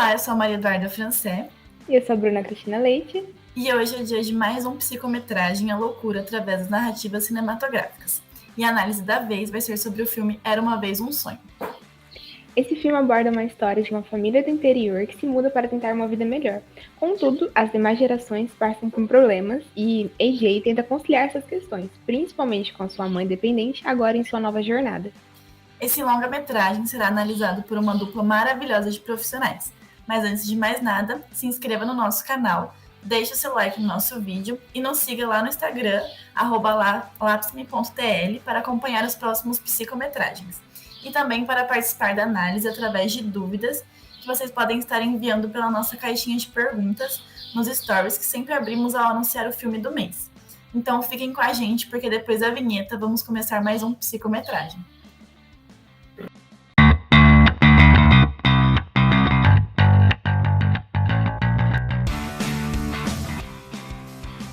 Olá, eu sou a Maria Eduarda Francé. E eu sou a Bruna Cristina Leite. E hoje é dia de mais um psicometragem A Loucura através das narrativas cinematográficas. E a análise da vez vai ser sobre o filme Era Uma Vez um Sonho. Esse filme aborda uma história de uma família do interior que se muda para tentar uma vida melhor. Contudo, as demais gerações passam por problemas e AJ tenta conciliar essas questões, principalmente com a sua mãe dependente, agora em sua nova jornada. Esse longa-metragem será analisado por uma dupla maravilhosa de profissionais. Mas antes de mais nada, se inscreva no nosso canal, deixe o seu like no nosso vídeo e nos siga lá no Instagram, @lapsme.tl, para acompanhar os próximos psicometragens. E também para participar da análise através de dúvidas que vocês podem estar enviando pela nossa caixinha de perguntas nos stories que sempre abrimos ao anunciar o filme do mês. Então fiquem com a gente, porque depois da vinheta vamos começar mais um psicometragem.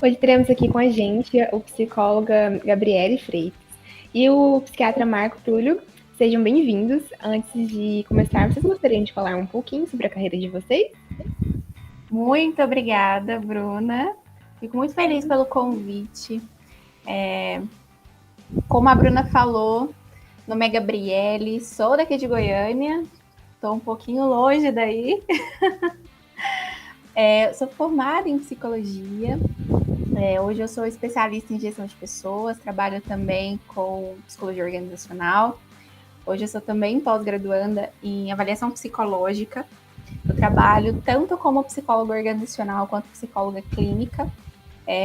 Hoje teremos aqui com a gente o psicóloga Gabriele Freitas e o psiquiatra Marco Túlio. Sejam bem-vindos. Antes de começar, vocês gostariam de falar um pouquinho sobre a carreira de vocês? Muito obrigada, Bruna. Fico muito feliz pelo convite. Como a Bruna falou, meu nome é Gabriele, sou daqui de Goiânia, estou um pouquinho longe daí. Sou formada em psicologia. Hoje eu sou especialista em gestão de pessoas, trabalho também com psicologia organizacional. Hoje eu sou também pós-graduanda em avaliação psicológica. Eu trabalho tanto como psicóloga organizacional quanto psicóloga clínica.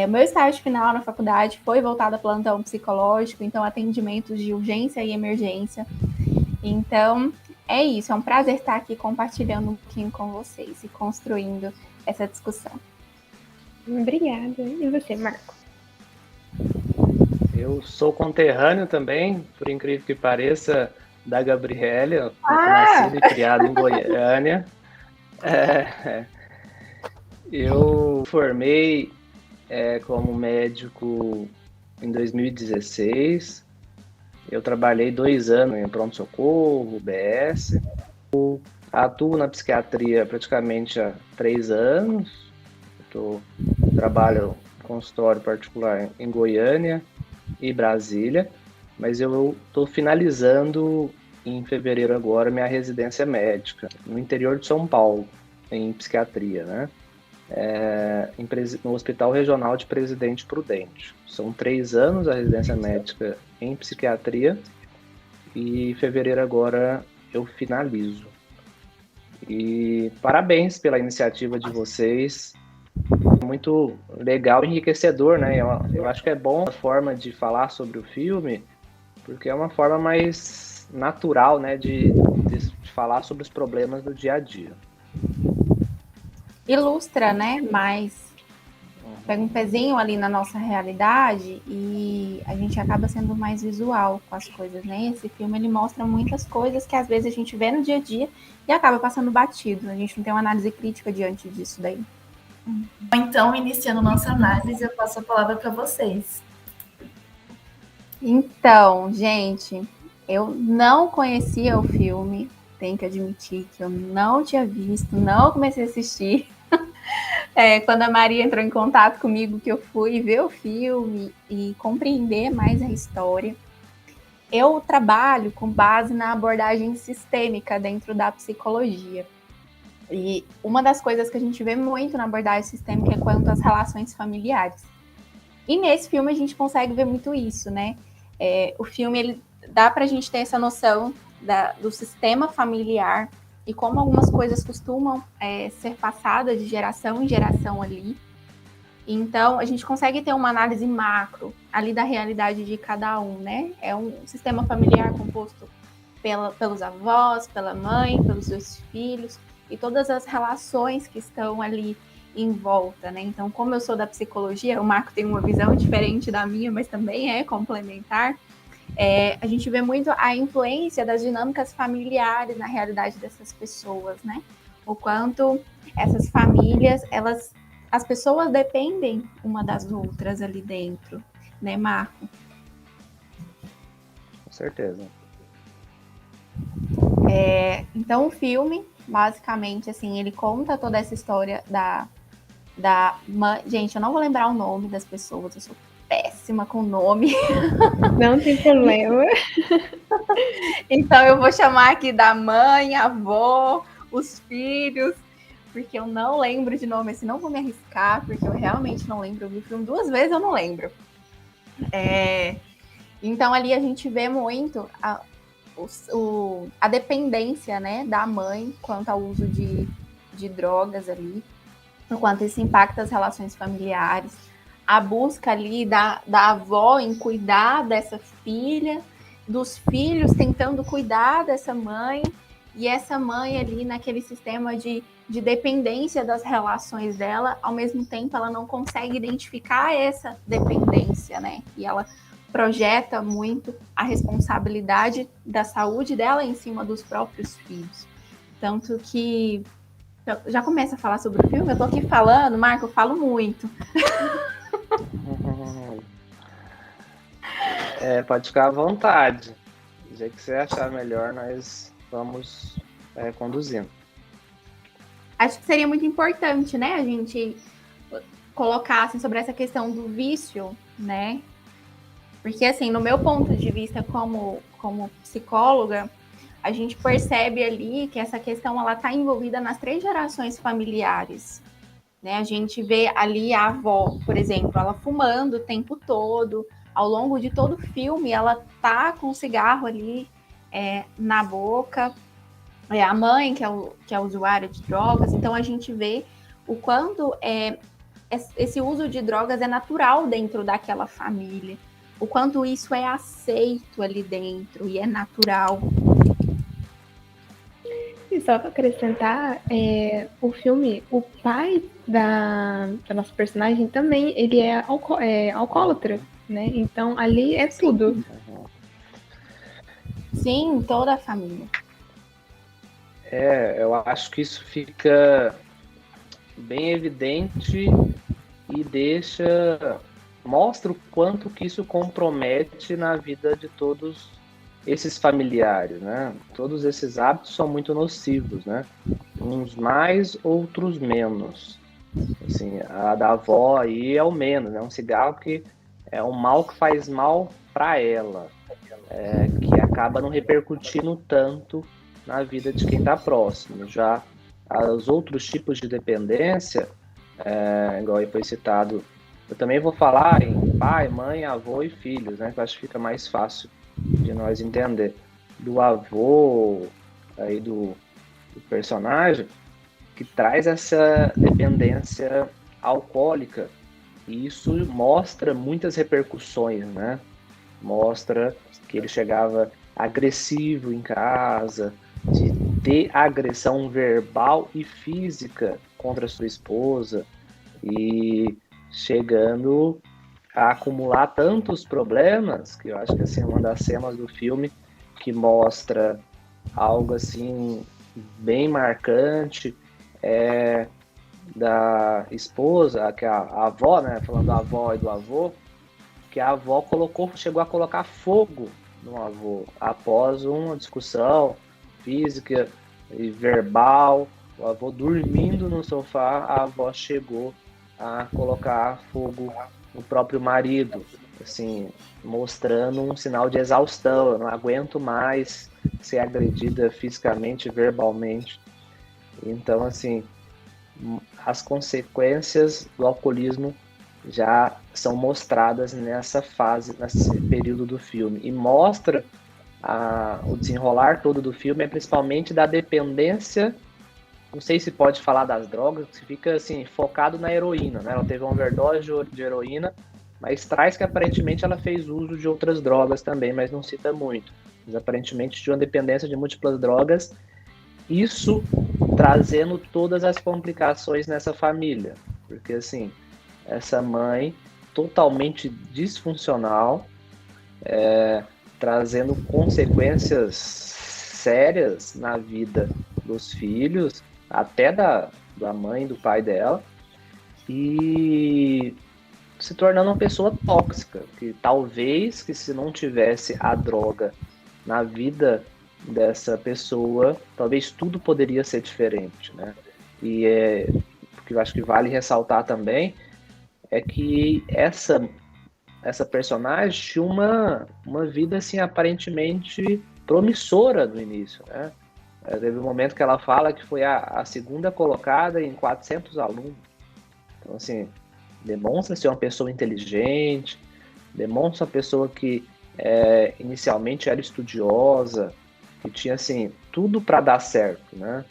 Meu estágio final na faculdade foi voltado a plantão psicológico, então atendimentos de urgência e emergência. Então, é isso. É um prazer estar aqui compartilhando um pouquinho com vocês e construindo essa discussão. Obrigada. E você, Marco? Eu sou conterrâneo também, por incrível que pareça, da Gabriele. Eu fui nascido e criado em Goiânia. Eu formei como médico em 2016. Eu trabalhei 2 anos em pronto-socorro, UBS. Eu atuo na psiquiatria praticamente há 3 anos. Trabalho em consultório particular em Goiânia e Brasília, mas eu estou finalizando em fevereiro agora minha residência médica no interior de São Paulo, em psiquiatria, né? No Hospital Regional de Presidente Prudente. São 3 anos a residência médica em psiquiatria e em fevereiro agora eu finalizo. E parabéns pela iniciativa de vocês. Muito legal, enriquecedor, né? Eu acho que é bom a forma de falar sobre o filme, porque é uma forma mais natural, né, de falar sobre os problemas do dia a dia. Ilustra, né? Mas pega um pezinho ali na nossa realidade e a gente acaba sendo mais visual com as coisas, né? Esse filme, ele mostra muitas coisas que às vezes a gente vê no dia a dia e acaba passando batido. A gente não tem uma análise crítica diante disso daí. Então, iniciando nossa análise, eu passo a palavra para vocês. Então, gente, eu não conhecia o filme, tenho que admitir que eu não tinha visto, não comecei a assistir. Quando a Maria entrou em contato comigo, que eu fui ver o filme e compreender mais a história. Eu trabalho com base na abordagem sistêmica dentro da psicologia. E uma das coisas que a gente vê muito na abordagem sistêmica é quanto às relações familiares. E nesse filme a gente consegue ver muito isso, né? O filme, ele dá pra gente ter essa noção do sistema familiar e como algumas coisas costumam ser passadas de geração em geração ali. Então, a gente consegue ter uma análise macro ali da realidade de cada um, né? É um sistema familiar composto pelos avós, pela mãe, pelos 2 filhos, e todas as relações que estão ali em volta, né? Então, como eu sou da psicologia, o Marco tem uma visão diferente da minha, mas também é complementar. A gente vê muito a influência das dinâmicas familiares na realidade dessas pessoas, né? O quanto essas famílias, as pessoas dependem uma das outras ali dentro, né, Marco? Com certeza. Então, o filme, Basicamente, assim, ele conta toda essa história da mãe. Gente, eu não vou lembrar o nome das pessoas, eu sou péssima com nome. Não tem problema. Então eu vou chamar aqui da mãe, avó, os filhos, porque eu não lembro de nome, assim, não vou me arriscar, porque eu realmente não lembro. Eu vi o filme 2 vezes, eu não lembro. Então ali a gente vê muito a dependência, né, da mãe quanto ao uso de drogas ali, o quanto isso impacta as relações familiares, a busca ali da avó em cuidar dessa filha, dos filhos tentando cuidar dessa mãe, e essa mãe ali naquele sistema de dependência das relações dela, ao mesmo tempo ela não consegue identificar essa dependência, né? E ela projeta muito a responsabilidade da saúde dela em cima dos próprios filhos. Tanto que já começa a falar sobre o filme, eu tô aqui falando, Marco, eu falo muito. Pode ficar à vontade. Do jeito que você achar melhor, nós vamos conduzindo. Acho que seria muito importante, né, a gente colocar assim, sobre essa questão do vício, né? Porque, assim, no meu ponto de vista como psicóloga, a gente percebe ali que essa questão ela está envolvida nas 3 gerações familiares. Né? A gente vê ali a avó, por exemplo, ela fumando o tempo todo, ao longo de todo o filme, ela tá com o cigarro ali na boca, a mãe, que é usuária de drogas, então a gente vê o quanto esse uso de drogas é natural dentro daquela família, o quanto isso é aceito ali dentro e é natural. E só para acrescentar, o filme, o pai da nossa personagem também, ele é alcoólatra, né? Então ali é tudo. Sim, toda a família. Eu acho que isso fica bem evidente e mostra o quanto que isso compromete na vida de todos esses familiares, né? Todos esses hábitos são muito nocivos, né? Uns mais, outros menos. Assim, a da avó aí é o menos, né? Um cigarro que é um mal que faz mal para ela, que acaba não repercutindo tanto na vida de quem está próximo. Já os outros tipos de dependência, igual aí foi citado, eu também vou falar em pai, mãe, avô e filhos, né? Que eu acho que fica mais fácil de nós entender. Do avô, aí do personagem, que traz essa dependência alcoólica. E isso mostra muitas repercussões, né? Mostra que ele chegava agressivo em casa, de ter agressão verbal e física contra sua esposa, e chegando a acumular tantos problemas, que eu acho que assim, uma das cenas do filme que mostra algo assim bem marcante da esposa, que a avó, né, falando da avó e do avô, que a avó chegou a colocar fogo no avô após uma discussão física e verbal, o avô dormindo no sofá, a avó chegou a colocar fogo no próprio marido, assim, mostrando um sinal de exaustão. Eu não aguento mais ser agredida fisicamente e verbalmente. Então, assim, as consequências do alcoolismo já são mostradas nessa fase, nesse período do filme. E mostra o desenrolar todo do filme, principalmente da dependência. Não sei se pode falar das drogas, que fica assim, focado na heroína, né? Ela teve uma overdose de heroína, mas traz que aparentemente ela fez uso de outras drogas também, mas não cita muito. Mas aparentemente tinha uma dependência de múltiplas drogas, isso trazendo todas as complicações nessa família. Porque assim, essa mãe totalmente disfuncional, trazendo consequências sérias na vida dos filhos, até da mãe e do pai dela, e se tornando uma pessoa tóxica, que talvez que se não tivesse a droga na vida dessa pessoa, talvez tudo poderia ser diferente, né? E o que eu acho que vale ressaltar também é que essa personagem tinha uma vida assim aparentemente promissora no início, né? Teve um momento que ela fala que foi a segunda colocada em 400 alunos. Então, assim, demonstra ser uma pessoa inteligente, demonstra uma pessoa que inicialmente era estudiosa, que tinha, assim, tudo para dar certo, né?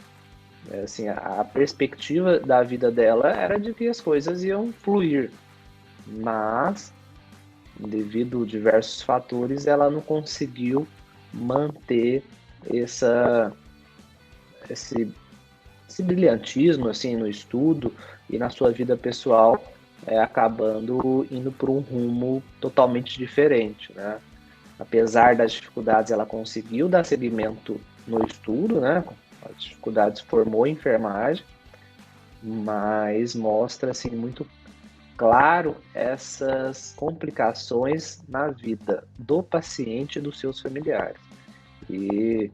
Assim, a perspectiva da vida dela era de que as coisas iam fluir, mas, devido a diversos fatores, ela não conseguiu manter esse brilhantismo assim no estudo e na sua vida pessoal, acabando indo por um rumo totalmente diferente, né? Apesar das dificuldades, ela conseguiu dar seguimento no estudo, né? As dificuldades formou enfermagem, mas mostra assim muito claro essas complicações na vida do paciente e dos seus familiares. E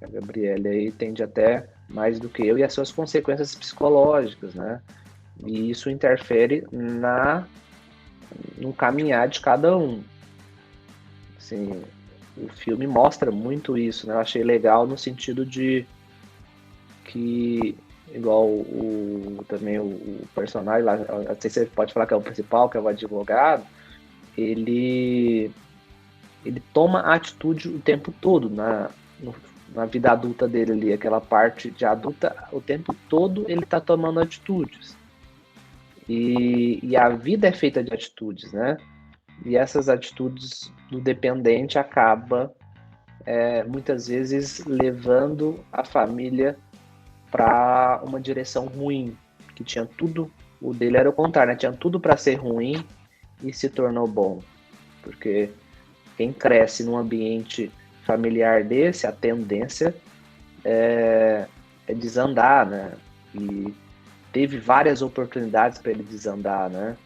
a Gabriele aí tende até mais do que eu e as suas consequências psicológicas, né? E isso interfere no caminhar de cada um. Assim, o filme mostra muito isso, né? Eu achei legal no sentido de que, igual também o personagem lá, não sei se você pode falar que é o principal, que é o advogado, ele toma atitude o tempo todo na vida adulta dele ali, aquela parte de adulta, o tempo todo ele está tomando atitudes. E a vida é feita de atitudes, né? E essas atitudes do dependente acaba muitas vezes levando a família para uma direção ruim, que tinha tudo, o dele era o contrário, né? Tinha tudo para ser ruim e se tornou bom. Porque quem cresce num ambiente familiar desse, a tendência é desandar, né? E teve várias oportunidades para ele desandar, né?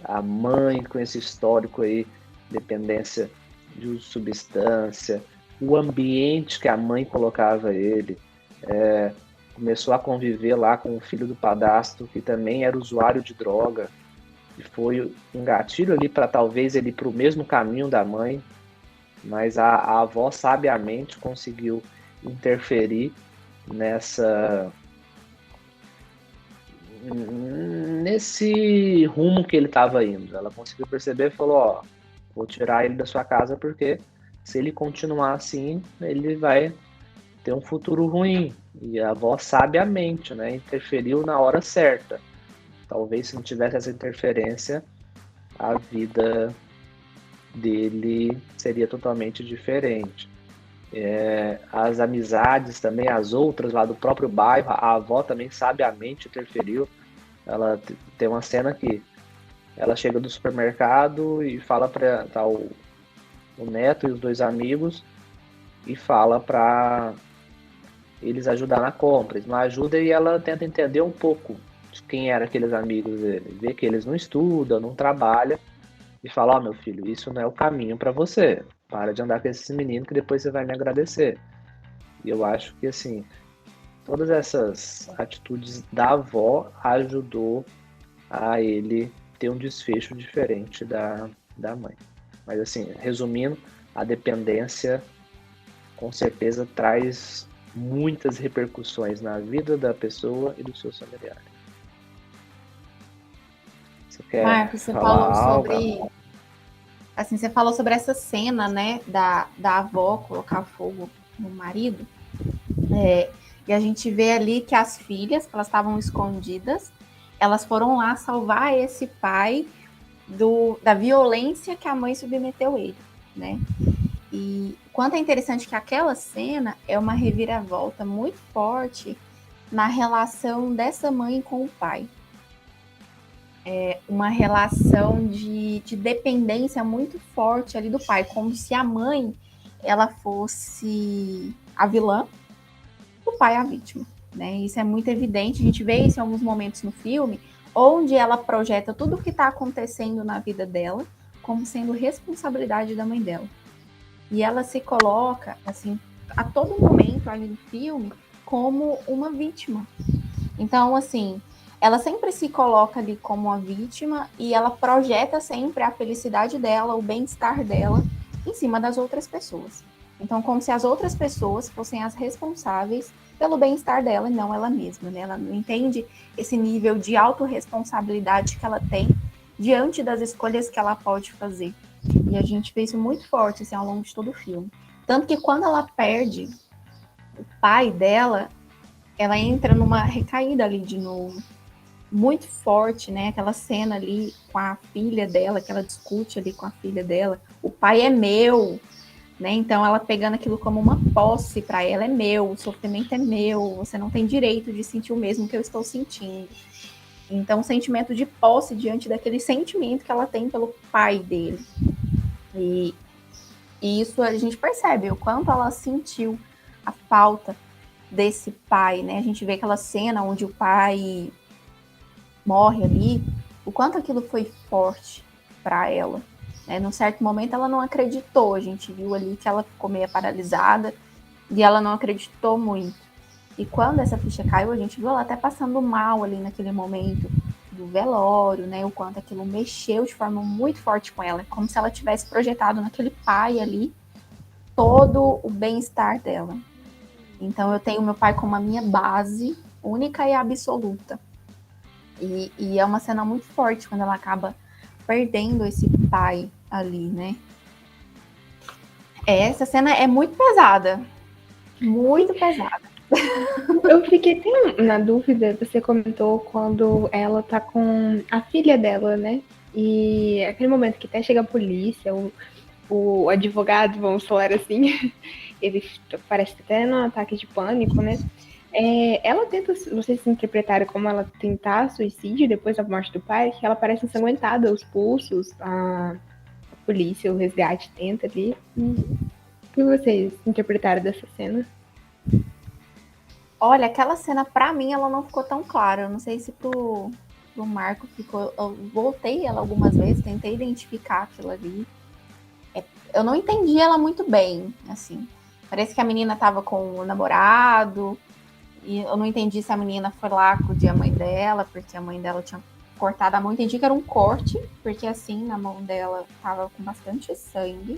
A mãe com esse histórico aí, dependência de uso de substância, o ambiente que a mãe colocava ele, começou a conviver lá com o filho do padrasto, que também era usuário de droga, e foi um gatilho ali para talvez ele ir para o mesmo caminho da mãe, mas a avó sabiamente conseguiu interferir nesse rumo que ele estava indo. Ela conseguiu perceber e falou, ó, vou tirar ele da sua casa porque se ele continuar assim, ele vai ter um futuro ruim. E a avó sabiamente, né, interferiu na hora certa. Talvez se não tivesse essa interferência, a vida dele seria totalmente diferente. As amizades também, as outras lá do próprio bairro, a avó também sabiamente interferiu. Ela tem uma cena que ela chega do supermercado e fala para o neto e os dois amigos e fala para eles ajudar na compra. Eles não ajudam e ela tenta entender um pouco de quem eram aqueles amigos dele. Vê que eles não estudam, não trabalham e fala, ó, meu filho, isso não é o caminho para você. Para de andar com esses meninos que depois você vai me agradecer. E eu acho que, assim, todas essas atitudes da avó ajudou a ele ter um desfecho diferente da mãe. Mas, assim, resumindo, a dependência com certeza traz muitas repercussões na vida da pessoa e dos seus familiares. Você quer Marcos, você falar falou algo? sobre... Assim, você falou sobre essa cena, né, da avó colocar fogo no marido. E a gente vê ali que as filhas, elas estavam escondidas, elas foram lá salvar esse pai da violência que a mãe submeteu ele, né? E quanto é interessante que aquela cena é uma reviravolta muito forte na relação dessa mãe com o pai. Uma relação de dependência muito forte ali do pai, como se a mãe ela fosse a vilã, o pai a vítima, né? Isso é muito evidente, a gente vê isso em alguns momentos no filme, onde ela projeta tudo o que está acontecendo na vida dela como sendo responsabilidade da mãe dela. E ela se coloca, assim, a todo momento ali no filme como uma vítima. Então, assim, ela sempre se coloca ali como uma vítima e ela projeta sempre a felicidade dela, o bem-estar dela em cima das outras pessoas. Então, como se as outras pessoas fossem as responsáveis pelo bem-estar dela e não ela mesma, né? Ela não entende esse nível de autorresponsabilidade que ela tem diante das escolhas que ela pode fazer. E a gente vê isso muito forte assim, ao longo de todo o filme. Tanto que quando ela perde o pai dela, ela entra numa recaída ali de novo. Muito forte, né? Aquela cena ali com a filha dela, que ela discute ali com a filha dela. O pai é meu, né? Então ela pegando aquilo como uma posse para ela, é meu, o sofrimento é meu, você não tem direito de sentir o mesmo que eu estou sentindo. Então, um sentimento de posse diante daquele sentimento que ela tem pelo pai dele. E isso a gente percebe o quanto ela sentiu a falta desse pai, né? A gente vê aquela cena onde o pai morre ali, o quanto aquilo foi forte para ela. Né? Num certo momento ela não acreditou, a gente viu ali que ela ficou meio paralisada e ela não acreditou muito. E quando essa ficha caiu, a gente viu ela até passando mal ali naquele momento do velório, né? O quanto aquilo mexeu de forma muito forte com ela, como se ela tivesse projetado naquele pai ali todo o bem-estar dela. Então eu tenho meu pai como a minha base única e absoluta. E é uma cena muito forte quando ela acaba perdendo esse pai ali, né? Essa cena é muito pesada. Muito pesada. Eu fiquei até na dúvida, você comentou quando ela tá com a filha dela, né? E aquele momento que até chega a polícia, o advogado, vamos falar assim, ele parece até num ataque de pânico, né? Ela tenta, vocês interpretaram como ela tentar suicídio depois da morte do pai, que ela parece ensanguentada, os pulsos, a polícia, o resgate tenta ali. O que vocês interpretaram dessa cena? Olha, aquela cena, pra mim, ela não ficou tão clara. Eu não sei se pro Marco ficou. Eu voltei ela algumas vezes, tentei identificar aquilo ali. Eu não entendi ela muito bem, assim. Parece que a menina tava com o namorado, e eu não entendi se a menina foi lá acudir a mãe dela, porque a mãe dela tinha cortado a mão. Entendi que era um corte, porque assim, na mão dela tava com bastante sangue.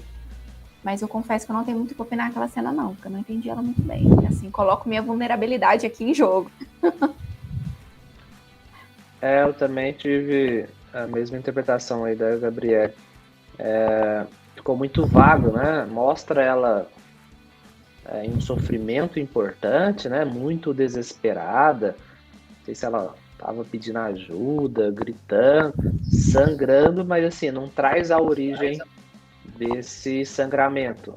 Mas eu confesso que eu não tenho muito o que opinar naquela cena, não, porque eu não entendi ela muito bem. Assim, coloco minha vulnerabilidade aqui em jogo. Eu também tive a mesma interpretação aí da Gabriele. Ficou muito vago, né? Mostra ela em um sofrimento importante, né? Muito desesperada. Não sei se ela estava pedindo ajuda, gritando, sangrando, mas assim, não traz a origem desse sangramento.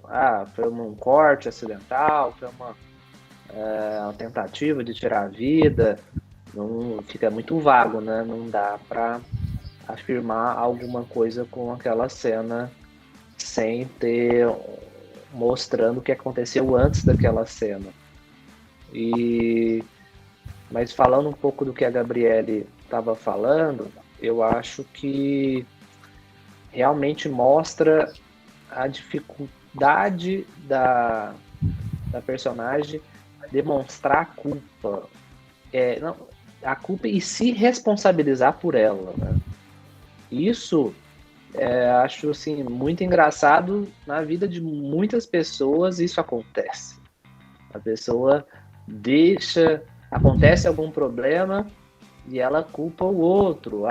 Foi um corte acidental, foi uma tentativa de tirar a vida. Não, fica muito vago, né? Não dá para afirmar alguma coisa com aquela cena sem ter mostrando o que aconteceu antes daquela cena. Mas falando um pouco do que a Gabriele estava falando, eu acho que realmente mostra a dificuldade da personagem demonstrar a culpa. A culpa e se responsabilizar por ela, né? Isso acho assim, muito engraçado. Na vida de muitas pessoas isso acontece. A pessoa acontece algum problema e ela culpa o outro.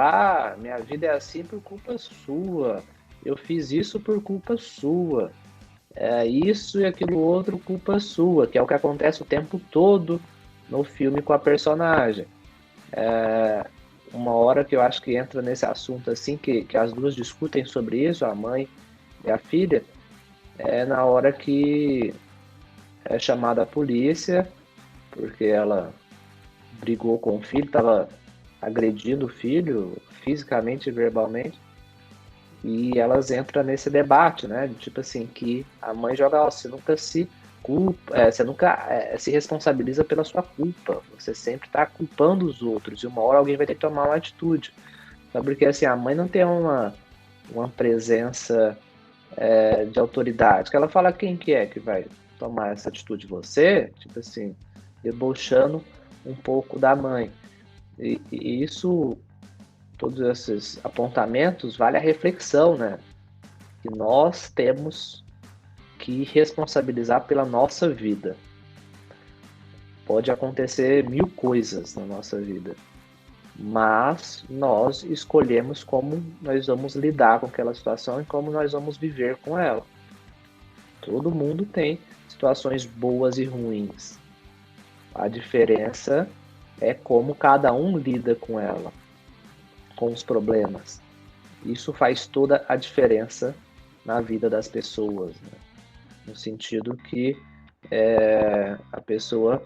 Minha vida é assim por culpa sua. Eu fiz isso por culpa sua. Isso e aquilo outro, culpa sua, que é o que acontece o tempo todo no filme com a personagem. Uma hora que eu acho que entra nesse assunto assim, que as duas discutem sobre isso, a mãe e a filha, é na hora que é chamada a polícia, porque ela brigou com o filho, estava agredindo o filho fisicamente e verbalmente, e elas entram nesse debate, né, de tipo assim, que a mãe joga, você nunca se culpa, você nunca se responsabiliza pela sua culpa, você sempre está culpando os outros, e uma hora alguém vai ter que tomar uma atitude. Só porque assim, a mãe não tem uma presença de autoridade, que ela fala quem que vai tomar essa atitude você, tipo assim, debochando um pouco da mãe. E isso, todos esses apontamentos, vale a reflexão, né? Que nós temos que responsabilizar pela nossa vida. Pode acontecer 1000 coisas na nossa vida, mas nós escolhemos como nós vamos lidar com aquela situação e como nós vamos viver com ela. Todo mundo tem situações boas e ruins. A diferença é como cada um lida com ela, com os problemas. Isso faz toda a diferença na vida das pessoas, né? No sentido que a pessoa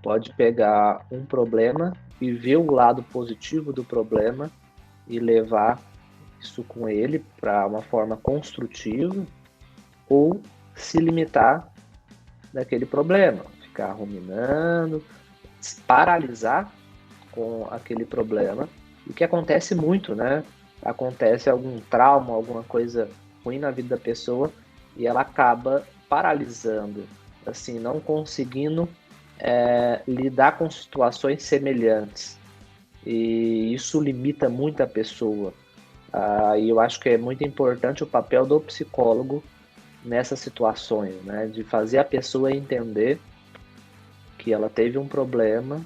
pode pegar um problema e ver o lado positivo do problema e levar isso com ele para uma forma construtiva, ou se limitar daquele problema, ficar ruminando, se paralisar com aquele problema, o que acontece muito, né? Acontece algum trauma, alguma coisa ruim na vida da pessoa e ela acaba paralisando, assim, não conseguindo lidar com situações semelhantes. E isso limita muito a pessoa. E eu acho que é muito importante o papel do psicólogo nessas situações, né? De fazer a pessoa entender que ela teve um problema,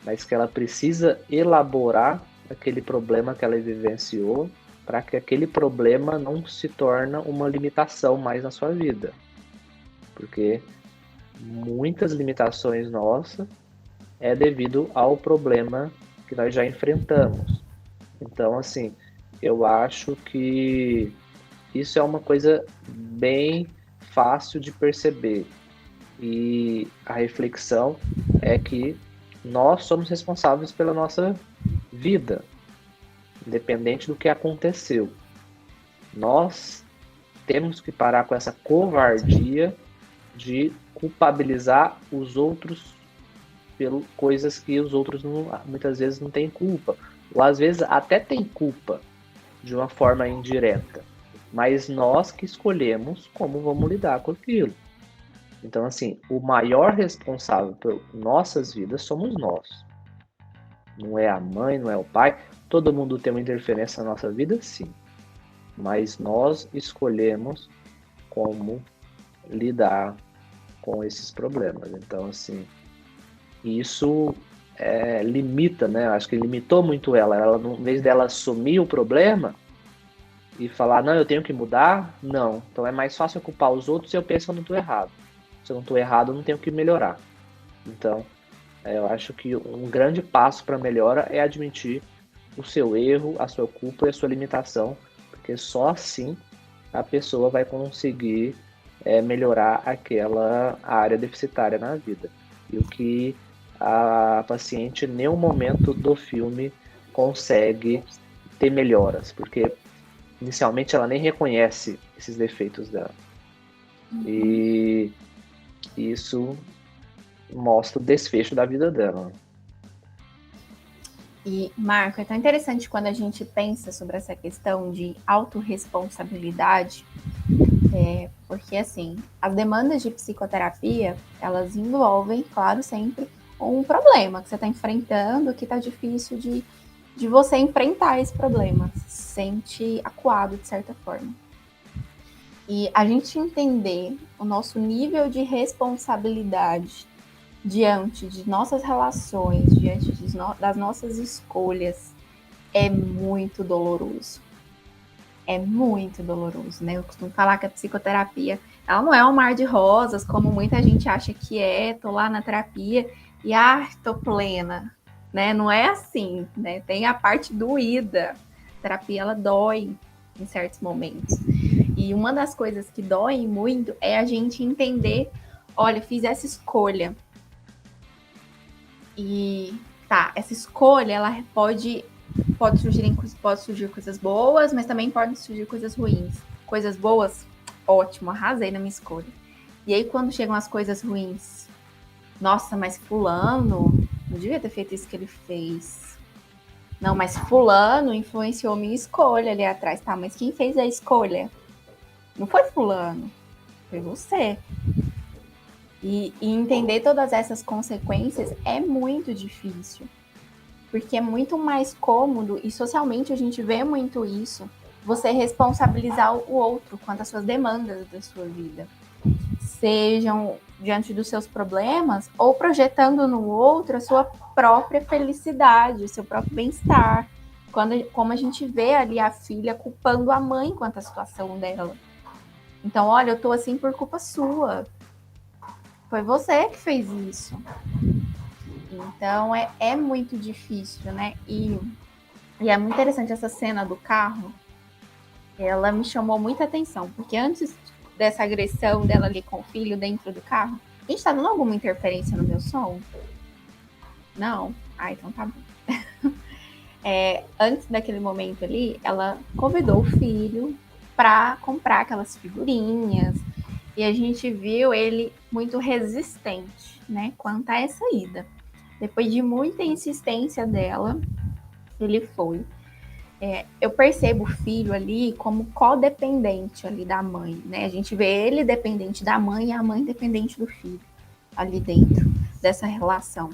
mas que ela precisa elaborar aquele problema que ela vivenciou para que aquele problema não se torne uma limitação mais na sua vida. Porque muitas limitações nossas é devido ao problema que nós já enfrentamos. Então, assim, eu acho que isso é uma coisa bem fácil de perceber. E a reflexão é que nós somos responsáveis pela nossa vida, independente do que aconteceu. Nós temos que parar com essa covardia de culpabilizar os outros por coisas que os outros muitas vezes não têm culpa, ou às vezes até têm culpa de uma forma indireta, mas nós que escolhemos como vamos lidar com aquilo. Então, assim, o maior responsável por nossas vidas somos nós. Não é a mãe, não é o pai. Todo mundo tem uma interferência na nossa vida, sim. Mas nós escolhemos como lidar com esses problemas. Então, assim, isso limita, né? Eu acho que limitou muito ela. Ela, em vez dela assumir o problema e falar, não, eu tenho que mudar, não. Então é mais fácil culpar os outros se eu penso que eu não estou errado. Se eu não estou errado, eu não tenho que melhorar. Então, eu acho que um grande passo para a melhora é admitir o seu erro, a sua culpa e a sua limitação, porque só assim a pessoa vai conseguir melhorar aquela área deficitária na vida. E o que a paciente, em nenhum momento do filme, consegue ter melhoras, porque inicialmente ela nem reconhece esses defeitos dela. E isso mostra o desfecho da vida dela. E, Marco, é tão interessante quando a gente pensa sobre essa questão de autorresponsabilidade, porque, assim, as demandas de psicoterapia, elas envolvem, claro, sempre um problema que você está enfrentando, que está difícil de você enfrentar esse problema, se sente acuado, de certa forma. E a gente entender o nosso nível de responsabilidade diante de nossas relações, diante das nossas escolhas, é muito doloroso. É muito doloroso, né? Eu costumo falar que a psicoterapia, ela não é um mar de rosas, como muita gente acha que é. Tô lá na terapia e, tô plena, né? Não é assim, né? Tem a parte doída. A terapia, ela dói em certos momentos. E uma das coisas que dói muito é a gente entender, olha, fiz essa escolha. E tá, essa escolha, ela pode surgir coisas boas, mas também podem surgir coisas ruins. Coisas boas, ótimo, arrasei na minha escolha. E aí, quando chegam as coisas ruins, nossa, mas fulano não devia ter feito isso que ele fez. Não, mas fulano influenciou minha escolha ali atrás. Tá, mas quem fez a escolha? Não foi fulano, foi você. E entender todas essas consequências é muito difícil, porque é muito mais cômodo, e socialmente a gente vê muito isso, você responsabilizar o outro quanto às suas demandas da sua vida. Sejam diante dos seus problemas ou projetando no outro a sua própria felicidade, o seu próprio bem-estar. Como a gente vê ali a filha culpando a mãe quanto à situação dela. Então, olha, eu tô assim por culpa sua. Foi você que fez isso. Então, é muito difícil, né? E é muito interessante essa cena do carro. Ela me chamou muita atenção, porque antes dessa agressão dela ali com o filho dentro do carro, a gente tá dando alguma interferência no meu som? Não? Ah, então tá bom. Antes daquele momento ali, ela convidou o filho para comprar aquelas figurinhas, e a gente viu ele muito resistente, né, quanto a essa ida. Depois de muita insistência dela, ele foi. Eu percebo o filho ali como codependente ali da mãe, né? A gente vê ele dependente da mãe e a mãe dependente do filho ali dentro dessa relação.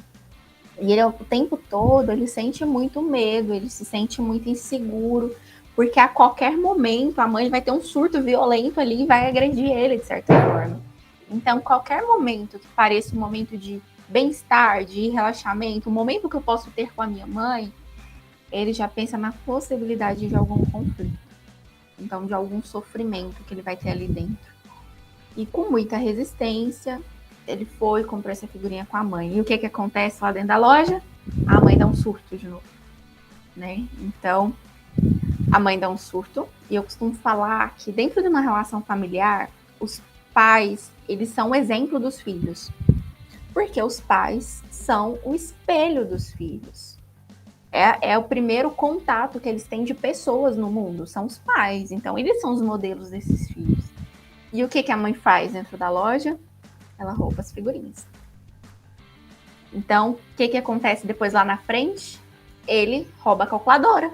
E ele, o tempo todo, ele sente muito medo, ele se sente muito inseguro, porque a qualquer momento a mãe vai ter um surto violento ali e vai agredir ele, de certa forma. Então, qualquer momento que pareça um momento de bem-estar, de relaxamento, um momento que eu posso ter com a minha mãe, ele já pensa na possibilidade de algum conflito. Então, de algum sofrimento que ele vai ter ali dentro. E com muita resistência, ele foi e comprou essa figurinha com a mãe. E o que acontece lá dentro da loja? A mãe dá um surto de novo, né? Então, a mãe dá um surto. E eu costumo falar que dentro de uma relação familiar, os pais, eles são o exemplo dos filhos. Porque os pais são o espelho dos filhos. É o primeiro contato que eles têm de pessoas no mundo, são os pais. Então, eles são os modelos desses filhos. E o que a mãe faz dentro da loja? Ela rouba as figurinhas. Então, o que acontece depois lá na frente? Ele rouba a calculadora.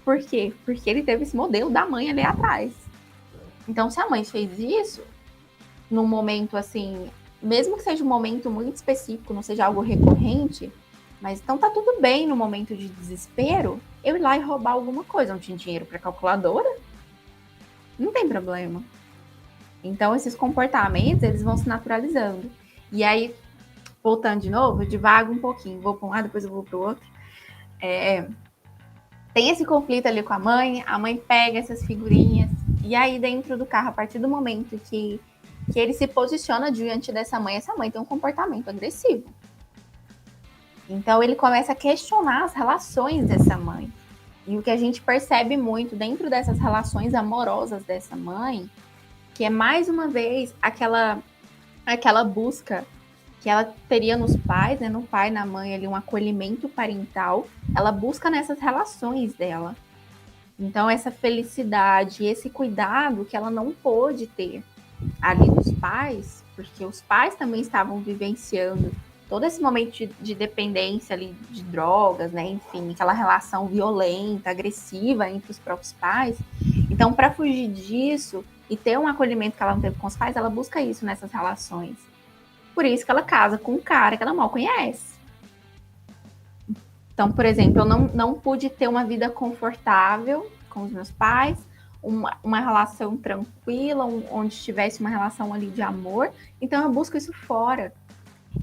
Por quê? Porque ele teve esse modelo da mãe ali atrás. Então, se a mãe fez isso, num momento assim, mesmo que seja um momento muito específico, não seja algo recorrente, mas então tá tudo bem no momento de desespero, eu ir lá e roubar alguma coisa. Não tinha dinheiro para calculadora? Não tem problema. Então, esses comportamentos, eles vão se naturalizando. E aí, voltando de novo, eu divago um pouquinho. Vou para um lado, depois eu vou para o outro. Tem esse conflito ali com a mãe pega essas figurinhas, e aí dentro do carro, a partir do momento que ele se posiciona diante dessa mãe, essa mãe tem um comportamento agressivo. Então, ele começa a questionar as relações dessa mãe. E o que a gente percebe muito dentro dessas relações amorosas dessa mãe, que é mais uma vez aquela busca que ela teria nos pais, né, no pai, na mãe, ali um acolhimento parental, ela busca nessas relações dela. Então, essa felicidade, esse cuidado que ela não pôde ter ali dos pais, porque os pais também estavam vivenciando todo esse momento de dependência ali de drogas, né, enfim, aquela relação violenta, agressiva entre os próprios pais. Então, para fugir disso e ter um acolhimento que ela não teve com os pais, ela busca isso nessas relações. Por isso que ela casa com um cara que ela mal conhece. Então, por exemplo, eu não pude ter uma vida confortável com os meus pais, uma relação tranquila, onde tivesse uma relação ali de amor. Então, eu busco isso fora.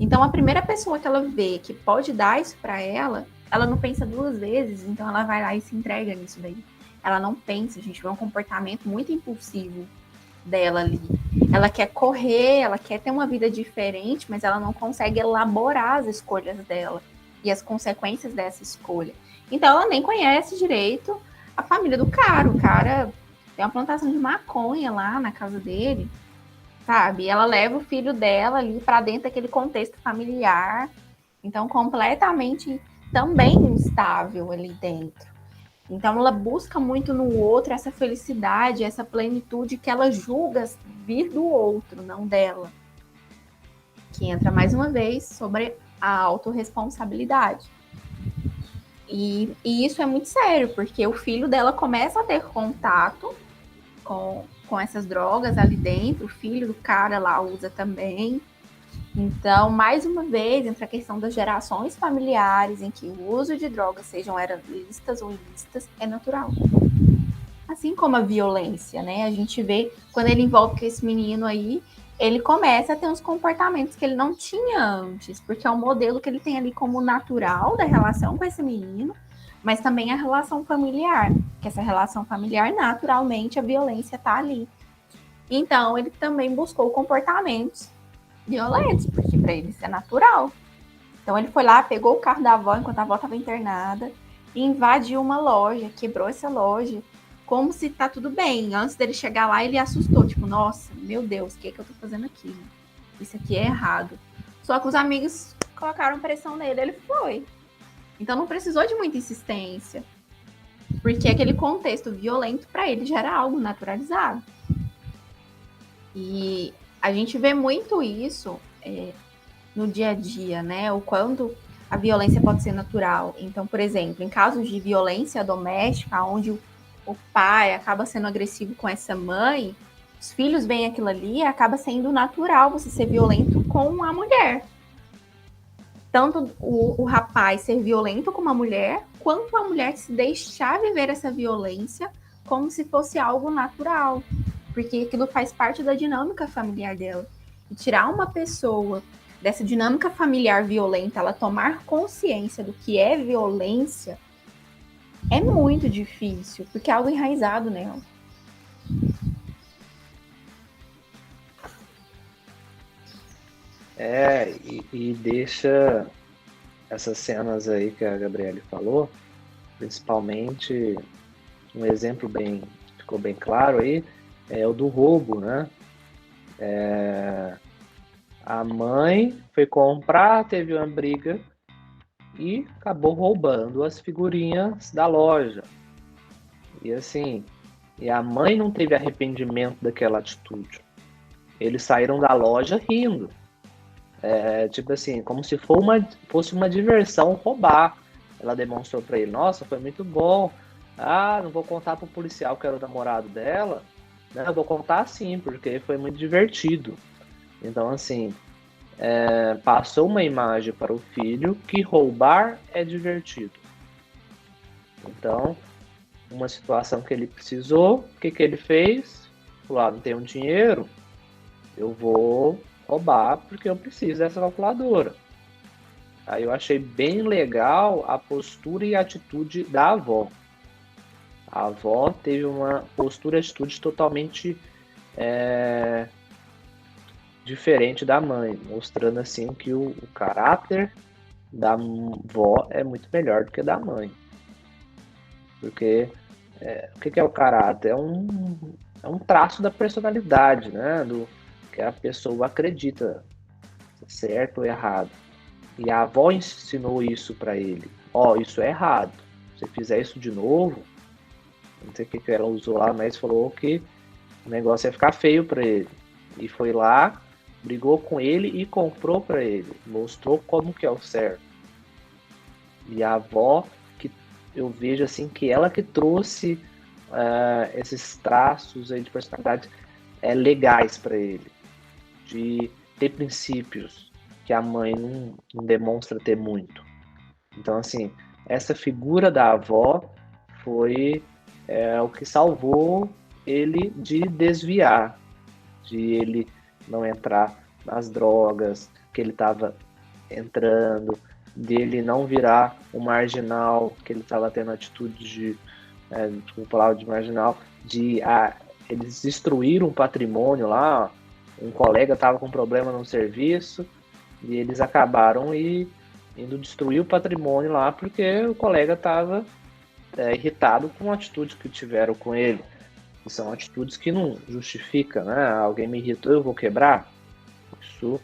Então, a primeira pessoa que ela vê que pode dar isso para ela não pensa duas vezes, então ela vai lá e se entrega nisso daí. Ela não pensa, a gente vê um comportamento muito impulsivo dela ali. Ela quer correr, ela quer ter uma vida diferente, mas ela não consegue elaborar as escolhas dela e as consequências dessa escolha. Então, ela nem conhece direito a família do cara. O cara tem uma plantação de maconha lá na casa dele, sabe? E ela leva o filho dela ali para dentro daquele contexto familiar. Então, completamente também instável ali dentro. Então, ela busca muito no outro essa felicidade, essa plenitude que ela julga vir do outro, não dela. Que entra mais uma vez sobre a autorresponsabilidade. E isso é muito sério, porque o filho dela começa a ter contato com com essas drogas ali dentro, o filho do cara lá usa também. Então, mais uma vez, entra a questão das gerações familiares em que o uso de drogas, sejam elas lícitas ou ilícitas, é natural. Assim como a violência, né? A gente vê, quando ele envolve com esse menino aí, ele começa a ter uns comportamentos que ele não tinha antes, porque é um modelo que ele tem ali como natural da relação com esse menino, mas também a relação familiar, que essa relação familiar, naturalmente, a violência tá ali. Então, ele também buscou comportamentos violentos, porque para ele isso é natural. Então, ele foi lá, pegou o carro da avó, enquanto a avó estava internada, e invadiu uma loja, quebrou essa loja, como se tá tudo bem. Antes dele chegar lá, ele assustou, tipo, nossa, meu Deus, o que eu tô fazendo aqui? Isso aqui é errado. Só que os amigos colocaram pressão nele, ele foi. Então não precisou de muita insistência, porque aquele contexto violento para ele já era algo naturalizado. E a gente vê muito isso no dia a dia, né? O quanto a violência pode ser natural. Então, por exemplo, em casos de violência doméstica, onde o pai acaba sendo agressivo com essa mãe, os filhos veem aquilo ali, acaba sendo natural você ser violento com a mulher. Tanto o rapaz ser violento com uma mulher, quanto a mulher se deixar viver essa violência como se fosse algo natural. Porque aquilo faz parte da dinâmica familiar dela. E tirar uma pessoa dessa dinâmica familiar violenta, ela tomar consciência do que é violência, é muito difícil, porque é algo enraizado nela. E deixa essas cenas aí que a Gabriele falou, principalmente um exemplo ficou bem claro aí, é o do roubo, né? A mãe foi comprar, teve uma briga e acabou roubando as figurinhas da loja. E assim, a mãe não teve arrependimento daquela atitude. Eles saíram da loja rindo. Tipo assim, como se fosse uma diversão roubar. Ela demonstrou para ele, nossa, foi muito bom. Ah, não vou contar pro policial que era o namorado dela. Não, eu vou contar sim, porque foi muito divertido. Então, assim, passou uma imagem para o filho que roubar é divertido. Então, uma situação que ele precisou, o que ele fez? Falou, não tenho dinheiro, eu vou roubar porque eu preciso dessa calculadora. Aí eu achei bem legal a postura e a atitude da avó. A avó teve uma postura e atitude totalmente diferente da mãe, mostrando assim que o caráter da avó é muito melhor do que da mãe. Porque o que é o caráter? É um traço da personalidade, né? Do que a pessoa acredita, certo ou errado. E a avó ensinou isso para ele. Isso é errado. Se você fizer isso de novo, não sei o que ela usou lá, mas falou que o negócio ia ficar feio para ele. E foi lá, brigou com ele e comprou para ele. Mostrou como que é o certo. E a avó, que eu vejo assim, que ela que trouxe esses traços aí de personalidade legais para ele. De ter princípios que a mãe não demonstra ter muito. Então, assim, essa figura da avó foi o que salvou ele de desviar, de ele não entrar nas drogas que ele estava entrando, dele não virar um marginal, que ele estava tendo atitude de, desculpa falar de marginal, eles destruíram um patrimônio lá, um colega estava com problema no serviço e eles acabaram indo destruir o patrimônio lá porque o colega estava irritado com a atitude que tiveram com ele. E são atitudes que não justificam, né? Alguém me irritou, eu vou quebrar? Isso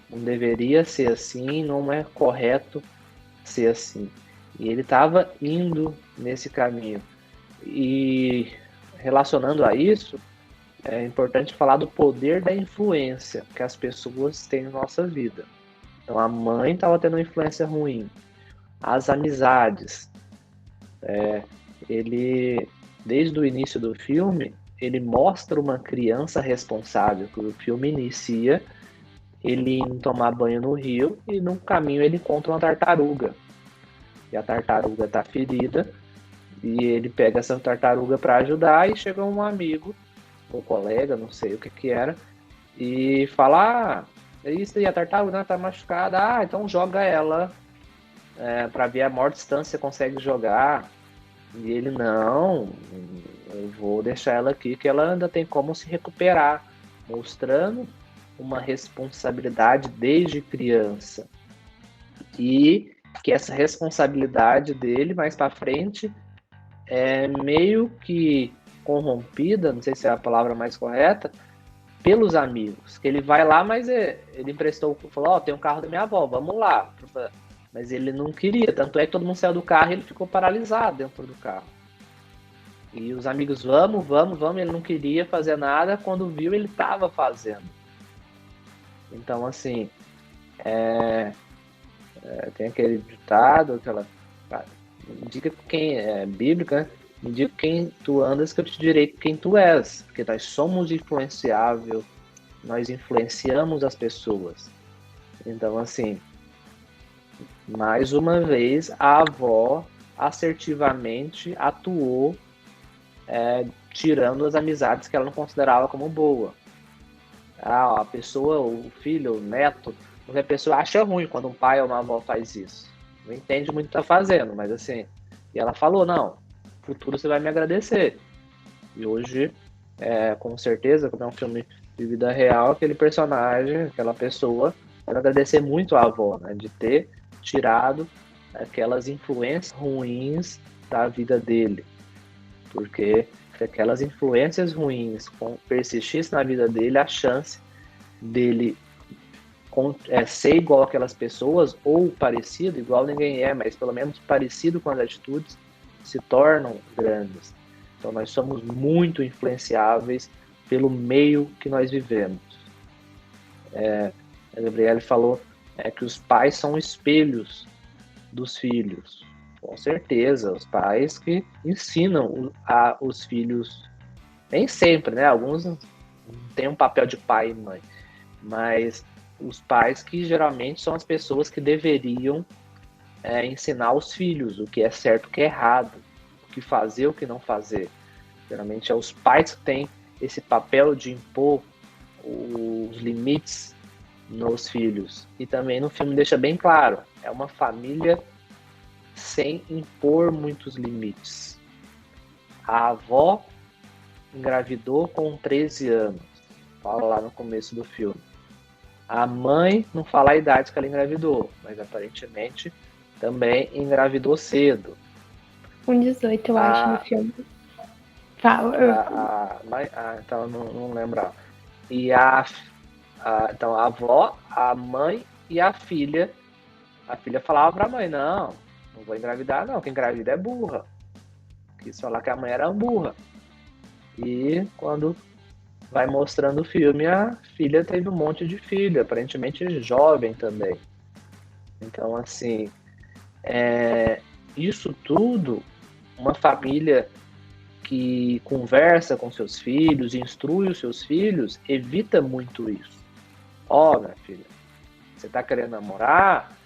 não deveria ser assim, não é correto ser assim. E ele estava indo nesse caminho. E relacionando a isso, é importante falar do poder da influência que as pessoas têm na nossa vida. Então a mãe estava tendo uma influência ruim. As amizades. Ele, desde o início do filme, ele mostra uma criança responsável, que o filme inicia ele indo tomar banho no rio e no caminho ele encontra uma tartaruga. E a tartaruga está ferida e ele pega essa tartaruga para ajudar e chega um amigo, ou colega, não sei o que era, e fala, é isso aí, a tartaruga está machucada, então joga ela para ver a maior distância você consegue jogar. E ele, não, eu vou deixar ela aqui que ela ainda tem como se recuperar, mostrando uma responsabilidade desde criança. E que essa responsabilidade dele, mais para frente, é meio que corrompida, não sei se é a palavra mais correta, pelos amigos. Que ele vai lá, mas ele emprestou, falou, tem um carro da minha avó, vamos lá. Mas ele não queria, tanto é que todo mundo saiu do carro e ele ficou paralisado dentro do carro. E os amigos, vamos, ele não queria fazer nada, quando viu ele estava fazendo. Então, assim, tem aquele ditado, indica quem é bíblica, né? Indica quem tu andas que eu te direi quem tu és, porque nós somos influenciáveis, nós influenciamos as pessoas. Então, assim, mais uma vez, a avó assertivamente atuou, tirando as amizades que ela não considerava como boa. A pessoa, o filho, o neto, a pessoa acha ruim quando um pai ou uma avó faz isso. Não entende muito o que está fazendo, mas assim, e ela falou, não, no futuro você vai me agradecer. E hoje, com certeza, quando é um filme de vida real, aquele personagem, aquela pessoa, vai agradecer muito a avó, né, de ter tirado aquelas influências ruins da vida dele. Porque se aquelas influências ruins persistissem na vida dele, a chance dele ser igual aquelas pessoas, ou parecido, igual ninguém é, mas pelo menos parecido com as atitudes, se tornam grandes. Então nós somos muito influenciáveis pelo meio que nós vivemos. A Gabriele falou que os pais são espelhos dos filhos. Com certeza, os pais que ensinam os filhos, nem sempre, né? Alguns têm um papel de pai e mãe, mas os pais que geralmente são as pessoas que deveriam ensinar os filhos o que é certo, o que é errado, o que fazer, o que não fazer. Geralmente é os pais que têm esse papel de impor os limites nos filhos. E também no filme deixa bem claro, é uma família sem impor muitos limites. A avó engravidou com 13 anos, fala lá no começo do filme. A mãe não fala a idade que ela engravidou, mas aparentemente também engravidou cedo. Com 18, eu acho, no filme. Fala. Então eu não lembro. E então a avó, a mãe e a filha falava pra mãe, não vou engravidar não, quem engravida é burra. Quis falar que a mãe era burra. E quando vai mostrando o filme, a filha teve um monte de filho, aparentemente jovem também. Então, assim, isso tudo, uma família que conversa com seus filhos, instrui os seus filhos, evita muito isso. Minha filha, você tá querendo namorar?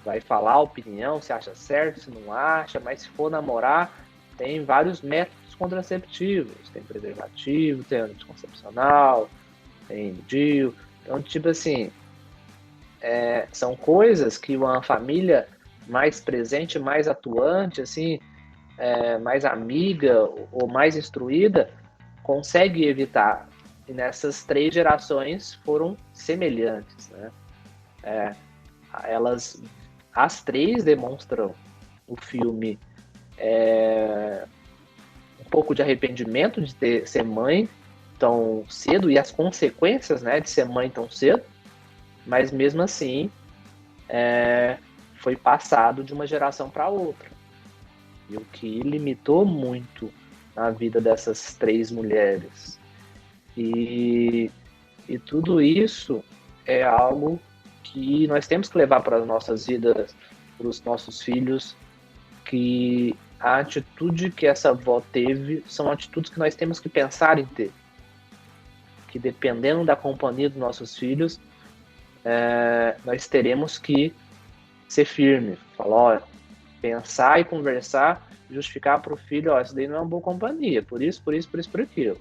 Vai falar a opinião, se acha certo, se não acha, mas se for namorar, tem vários métodos contraceptivos. Tem preservativo, tem anticoncepcional, tem DIU. Então, tipo assim, são coisas que uma família mais presente, mais atuante, assim, mais amiga ou mais instruída, consegue evitar. E nessas 3 gerações foram semelhantes, né? As 3 demonstram o filme um pouco de arrependimento de ser mãe tão cedo e as consequências, né, de ser mãe tão cedo, mas mesmo assim foi passado de uma geração para outra. E o que limitou muito na vida dessas 3 mulheres. E tudo isso é algo que nós temos que levar para as nossas vidas, para os nossos filhos, que a atitude que essa avó teve são atitudes que nós temos que pensar em ter. Que dependendo da companhia dos nossos filhos, nós teremos que ser firme. Falar, olha, pensar e conversar, justificar para o filho, ó, isso daí não é uma boa companhia, por isso, por aquilo.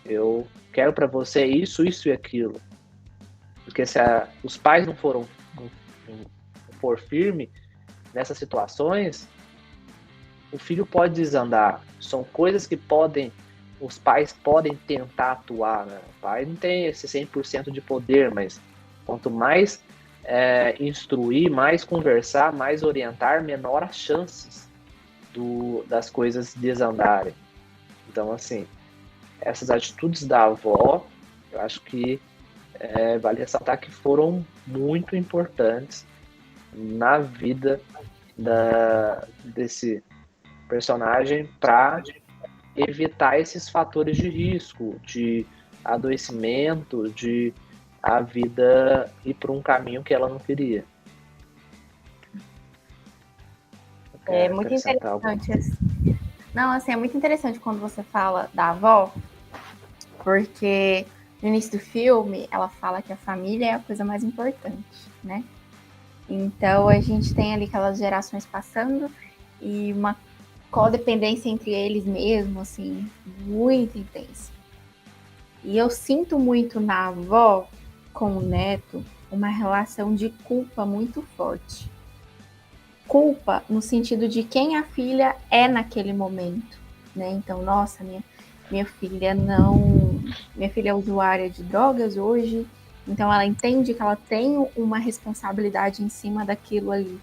Eu quero para você isso, isso e aquilo. Porque se os pais não for firme nessas situações, o filho pode desandar. São coisas que os pais podem tentar atuar, né? O pai não tem esse 100% de poder, mas quanto mais instruir, mais conversar, mais orientar, menor as chances das coisas desandarem. Então, assim, essas atitudes da avó, eu acho que vale ressaltar que foram muito importantes na vida desse personagem para evitar esses fatores de risco, de adoecimento, de a vida ir por um caminho que ela não queria. É muito interessante. Não, assim, é muito interessante quando você fala da avó, porque no início do filme ela fala que a família é a coisa mais importante, né? Então a gente tem ali aquelas gerações passando e uma codependência entre eles mesmo, assim, muito intensa. E eu sinto muito na avó com o neto uma relação de culpa muito forte. Culpa no sentido de quem a filha é naquele momento, né? Então, nossa, minha filha é usuária de drogas hoje, então ela entende que ela tem uma responsabilidade em cima daquilo ali.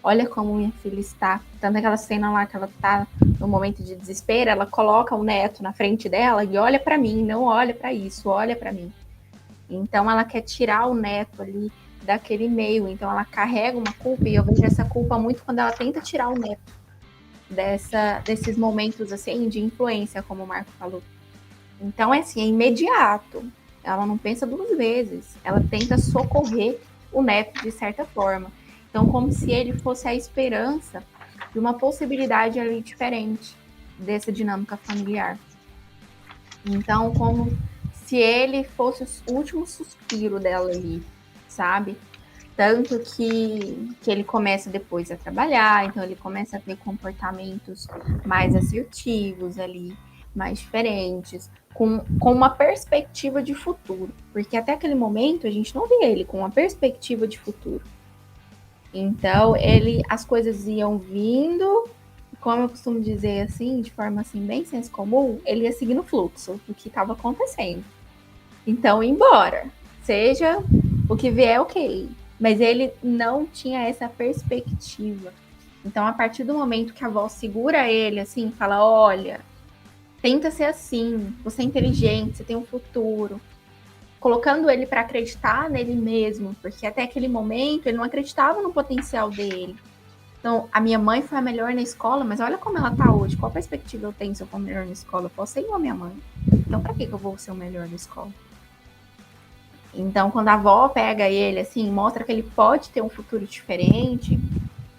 Olha como minha filha está. Tanto aquela cena lá que ela está no momento de desespero, ela coloca o neto na frente dela e olha para mim, não olha para isso, olha para mim. Então ela quer tirar o neto ali daquele meio, então ela carrega uma culpa, e eu vejo essa culpa muito quando ela tenta tirar o neto desses momentos assim de influência, como o Marco falou. Então é assim, é imediato. Ela não pensa duas vezes. Ela tenta socorrer o neto de certa forma. Então, como se ele fosse a esperança de uma possibilidade ali diferente dessa dinâmica familiar. Então, como se ele fosse o último suspiro dela ali, sabe? Tanto que ele começa depois a trabalhar, então ele começa a ter comportamentos mais assertivos ali, mais diferentes, com uma perspectiva de futuro. Porque até aquele momento a gente não via ele com uma perspectiva de futuro. Então, as coisas iam vindo, como eu costumo dizer assim, de forma assim, bem senso comum, ele ia seguindo o fluxo do que estava acontecendo. Então, embora, seja o que vier, ok. Mas ele não tinha essa perspectiva. Então, a partir do momento que a avó segura ele, assim, fala, olha, tenta ser assim, você é inteligente, você tem um futuro, colocando ele para acreditar nele mesmo, porque até aquele momento ele não acreditava no potencial dele. Então, a minha mãe foi a melhor na escola, mas olha como ela tá hoje. Qual perspectiva eu tenho se eu for melhor na escola? Eu posso ser igual a minha mãe. Então, para que eu vou ser o melhor na escola? Então, quando a avó pega ele, assim, mostra que ele pode ter um futuro diferente,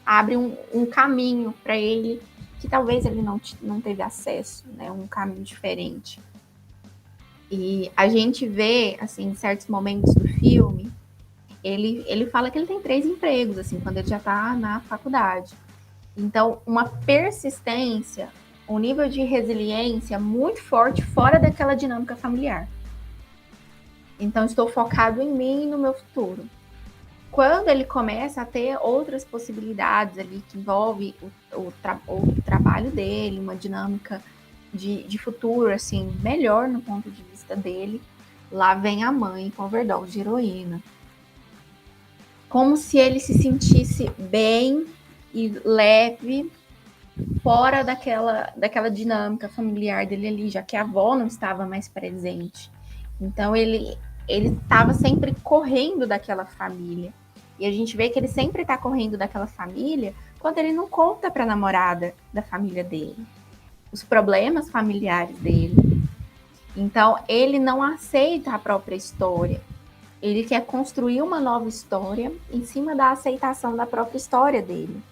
abre um caminho para ele que talvez ele não teve acesso, né? Um caminho diferente. E a gente vê, assim, em certos momentos do filme, ele fala que ele tem 3 empregos, assim, quando ele já está na faculdade. Então, uma persistência, um nível de resiliência muito forte fora daquela dinâmica familiar. Então, estou focado em mim e no meu futuro. Quando ele começa a ter outras possibilidades ali, que envolve o trabalho dele, uma dinâmica de futuro, assim, melhor no ponto de vista dele, lá vem a mãe com overdose de heroína. Como se ele se sentisse bem e leve fora daquela dinâmica familiar dele ali, já que a avó não estava mais presente. Então, ele estava sempre correndo daquela família. E a gente vê que ele sempre está correndo daquela família quando ele não conta para a namorada da família dele os problemas familiares dele. Então, ele não aceita a própria história. Ele quer construir uma nova história em cima da aceitação da própria história dele.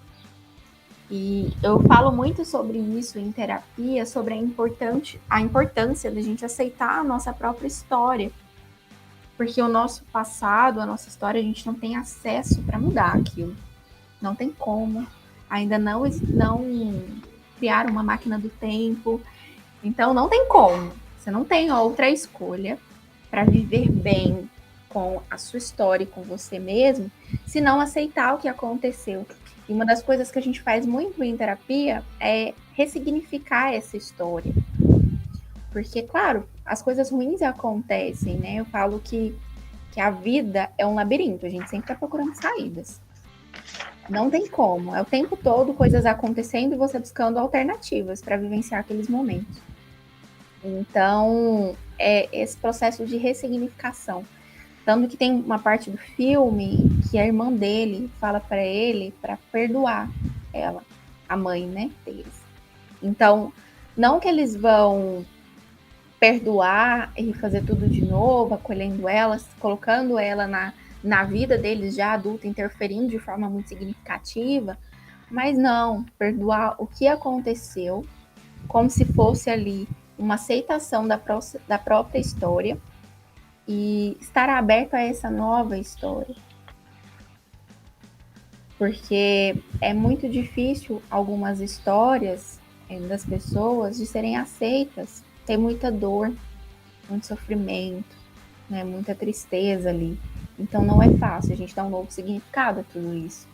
E eu falo muito sobre isso em terapia, sobre a importância da gente aceitar a nossa própria história. Porque o nosso passado, a nossa história, a gente não tem acesso para mudar aquilo. Não tem como. Ainda não criaram uma máquina do tempo. Então não tem como. Você não tem outra escolha para viver bem com a sua história e com você mesmo, se não aceitar o que aconteceu. E uma das coisas que a gente faz muito em terapia é ressignificar essa história. Porque, claro, as coisas ruins acontecem, né? Eu falo que a vida é um labirinto, a gente sempre está procurando saídas. Não tem como, é o tempo todo coisas acontecendo e você buscando alternativas para vivenciar aqueles momentos. Então, é esse processo de ressignificação. Tanto que tem uma parte do filme que a irmã dele fala para ele para perdoar ela, a mãe, né, deles. Então, não que eles vão perdoar e fazer tudo de novo, acolhendo ela, colocando ela na vida deles já adulta, interferindo de forma muito significativa, mas não, perdoar o que aconteceu, como se fosse ali uma aceitação da própria história e estar aberto a essa nova história. Porque é muito difícil algumas histórias das pessoas de serem aceitas. Tem muita dor, muito sofrimento, né, muita tristeza ali. Então não é fácil a gente dar um novo significado a tudo isso.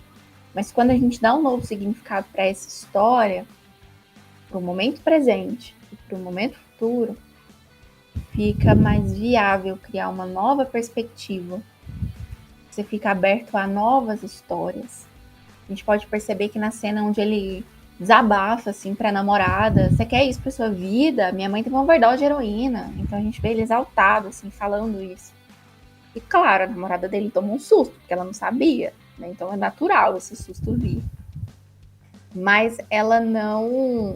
Mas quando a gente dá um novo significado para essa história, para o momento presente e para o momento futuro, fica mais viável criar uma nova perspectiva. Você fica aberto a novas histórias. A gente pode perceber que na cena onde ele desabafa assim para a namorada, você quer isso para sua vida? Minha mãe teve uma overdose de heroína. Então a gente vê ele exaltado assim, falando isso. E claro, a namorada dele tomou um susto, porque ela não sabia, né? Então é natural esse susto vir. Mas ela não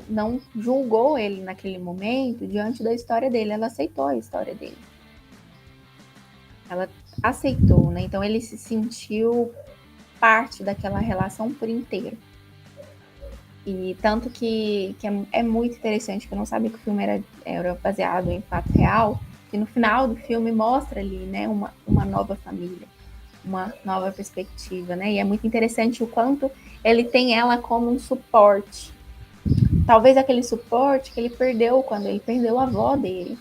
julgou ele naquele momento diante da história dele, ela aceitou a história dele. Ela aceitou, né? Então ele se sentiu parte daquela relação por inteiro. E tanto que é muito interessante, que eu não sabia que o filme era baseado em fato real, que no final do filme mostra ali, né, uma nova família, uma nova perspectiva, né? E é muito interessante o quanto ele tem ela como um suporte. Talvez aquele suporte que ele perdeu quando ele perdeu a avó dele.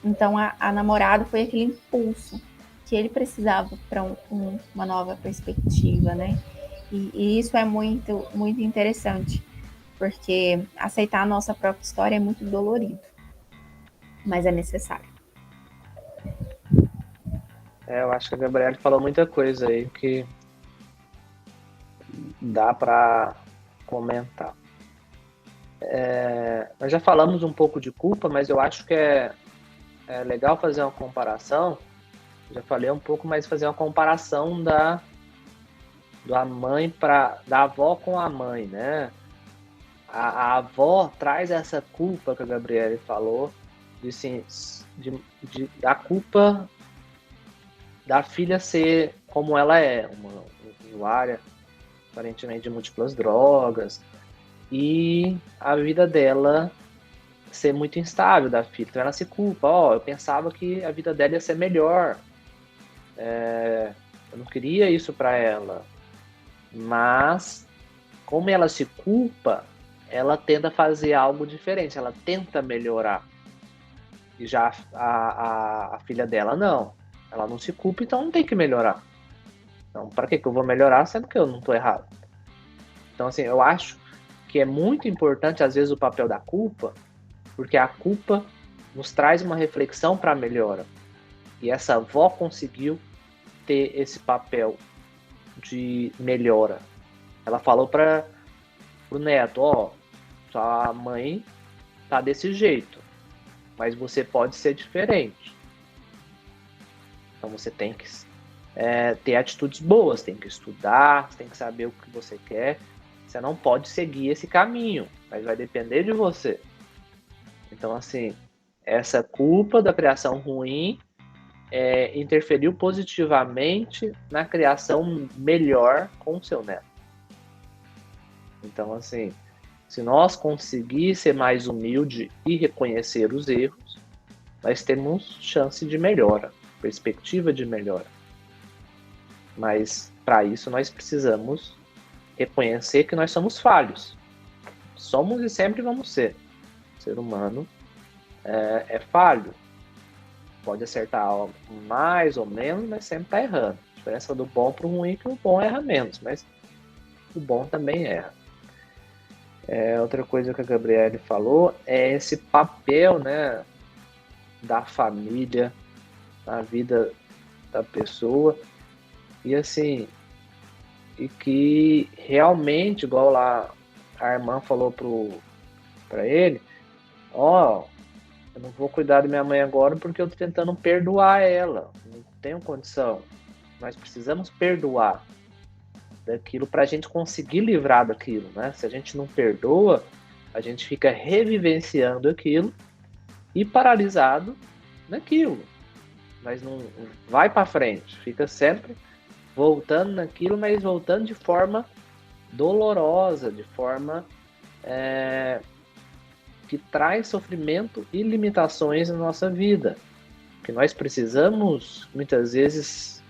Então a namorada foi aquele impulso que ele precisava para uma nova perspectiva, né? E isso é muito, muito interessante, porque aceitar a nossa própria história é muito dolorido, mas é necessário. Eu acho que a Gabriela falou muita coisa aí que dá para comentar. Nós já falamos um pouco de culpa, mas eu acho que é legal fazer uma comparação. Já falei um pouco, mas fazer uma comparação da avó com a mãe, né? A avó traz essa culpa que a Gabriela falou, da culpa da filha ser como ela é, uma usuária aparentemente de múltiplas drogas, e a vida dela ser muito instável da filha. Então ela se culpa, eu pensava que a vida dela ia ser melhor, eu não queria isso para ela, mas como ela se culpa, ela tenta fazer algo diferente, ela tenta melhorar. E já a filha dela não, ela não se culpa, então não tem que melhorar. Então, para que eu vou melhorar sendo que eu não estou errado? Então, assim, eu acho que é muito importante, às vezes, o papel da culpa, porque a culpa nos traz uma reflexão para a melhora. E essa avó conseguiu ter esse papel de melhora. Ela falou para o neto, sua mãe tá desse jeito, mas você pode ser diferente. Então você tem que ter atitudes boas, tem que estudar, tem que saber o que você quer. Você não pode seguir esse caminho, mas vai depender de você. Então, assim, essa culpa da criação ruim interferiu positivamente na criação melhor com o seu neto. Então, assim, se nós conseguir ser mais humilde e reconhecer os erros, nós temos chance de melhora, perspectiva de melhora. Mas, para isso, nós precisamos reconhecer que nós somos falhos. Somos e sempre vamos ser. O ser humano é falho. Pode acertar mais ou menos, mas sempre está errando. A diferença do bom para o ruim é que o bom erra menos, mas o bom também erra. Outra coisa que a Gabriele falou é esse papel, né, da família na vida da pessoa. E assim, e que realmente, igual lá a irmã falou para ele, eu não vou cuidar da minha mãe agora porque eu tô tentando perdoar ela, não tenho condição. Nós precisamos perdoar daquilo para a gente conseguir livrar daquilo, né? Se a gente não perdoa, a gente fica revivenciando aquilo e paralisado naquilo, mas não vai para frente, fica sempre voltando naquilo, mas voltando de forma dolorosa, de forma que traz sofrimento e limitações na nossa vida. Que nós precisamos, muitas vezes,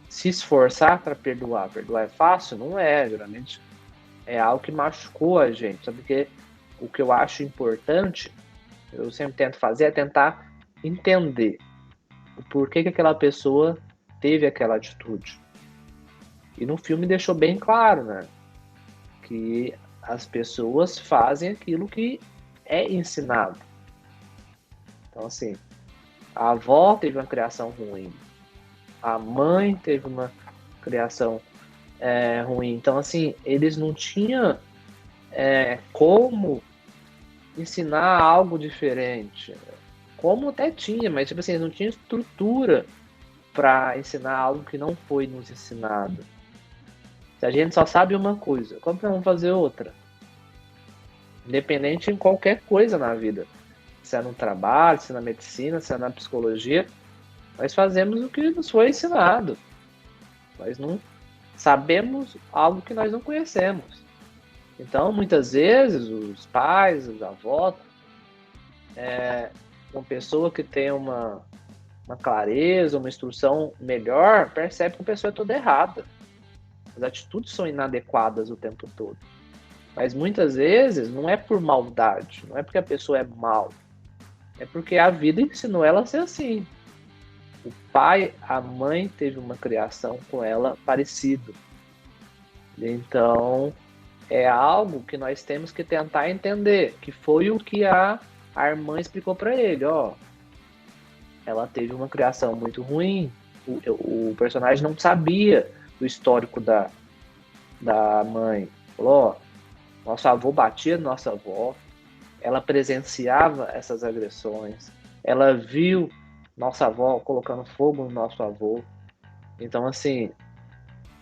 se esforçar para perdoar. Perdoar é fácil? Não é, geralmente é algo que machucou a gente. Sabe que o que eu acho importante, eu sempre tento fazer, é tentar entender o porquê que aquela pessoa teve aquela atitude. E no filme deixou bem claro, né, que as pessoas fazem aquilo que é ensinado. Então, assim, a avó teve uma criação ruim, a mãe teve uma criação ruim. Então, assim, eles não tinham como ensinar algo diferente. Como até tinha, mas tipo assim, eles não tinham estrutura para ensinar algo que não foi nos ensinado. Se a gente só sabe uma coisa, como que vamos fazer outra? Independente em qualquer coisa na vida. Se é no trabalho, se é na medicina, se é na psicologia, nós fazemos o que nos foi ensinado. Nós não sabemos algo que nós não conhecemos. Então, muitas vezes, os pais, os avós, uma pessoa que tem uma clareza, uma instrução melhor, percebe que a pessoa é toda errada. As atitudes são inadequadas o tempo todo. Mas muitas vezes não é por maldade, não é porque a pessoa é mal, é porque a vida ensinou ela a ser assim. O pai, a mãe teve uma criação com ela parecido. Então, é algo que nós temos que tentar entender, que foi o que a irmã explicou para ele, ela teve uma criação muito ruim, o personagem não sabia do histórico da mãe, falou, nosso avô batia na nossa avó, ela presenciava essas agressões, ela viu nossa avó colocando fogo no nosso avô, então assim,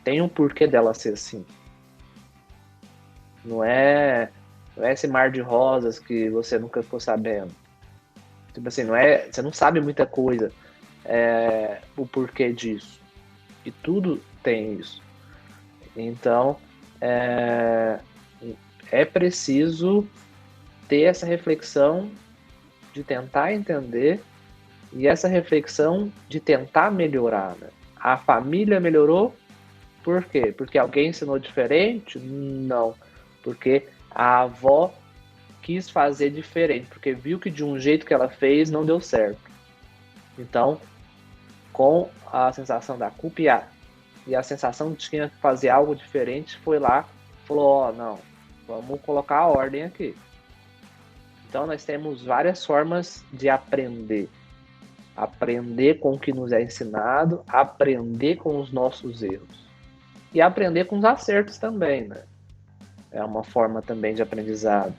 tem um porquê dela ser assim. Não é esse mar de rosas que você nunca ficou sabendo. Tipo assim, você não sabe muita coisa o porquê disso. E tudo tem isso. Então, é preciso ter essa reflexão de tentar entender e essa reflexão de tentar melhorar. Né? A família melhorou por quê? Porque alguém ensinou diferente? Não. Porque a avó quis fazer diferente, porque viu que de um jeito que ela fez não deu certo. Então, com a sensação da culpa e a sensação de que tinha que fazer algo diferente, foi lá e falou, não, vamos colocar a ordem aqui. Então, nós temos várias formas de aprender. Aprender com o que nos é ensinado, aprender com os nossos erros. E aprender com os acertos também, né? É uma forma também de aprendizado.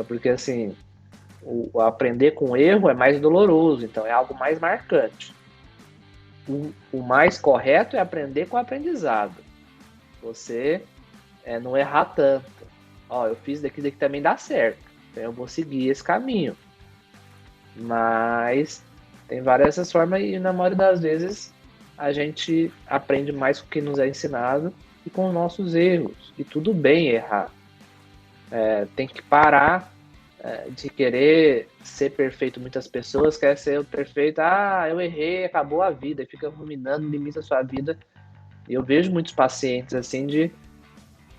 Porque, assim, o aprender com erro é mais doloroso, então é algo mais marcante. O mais correto é aprender com aprendizado. Você não errar tanto. Eu fiz daqui também dá certo. Então eu vou seguir esse caminho. Mas tem várias formas e na maioria das vezes a gente aprende mais com o que nos é ensinado e com os nossos erros. E tudo bem errar. Tem que parar de querer ser perfeito. Muitas pessoas querem ser o perfeito. Eu errei, acabou a vida. E fica ruminando, limita a sua vida. E eu vejo muitos pacientes assim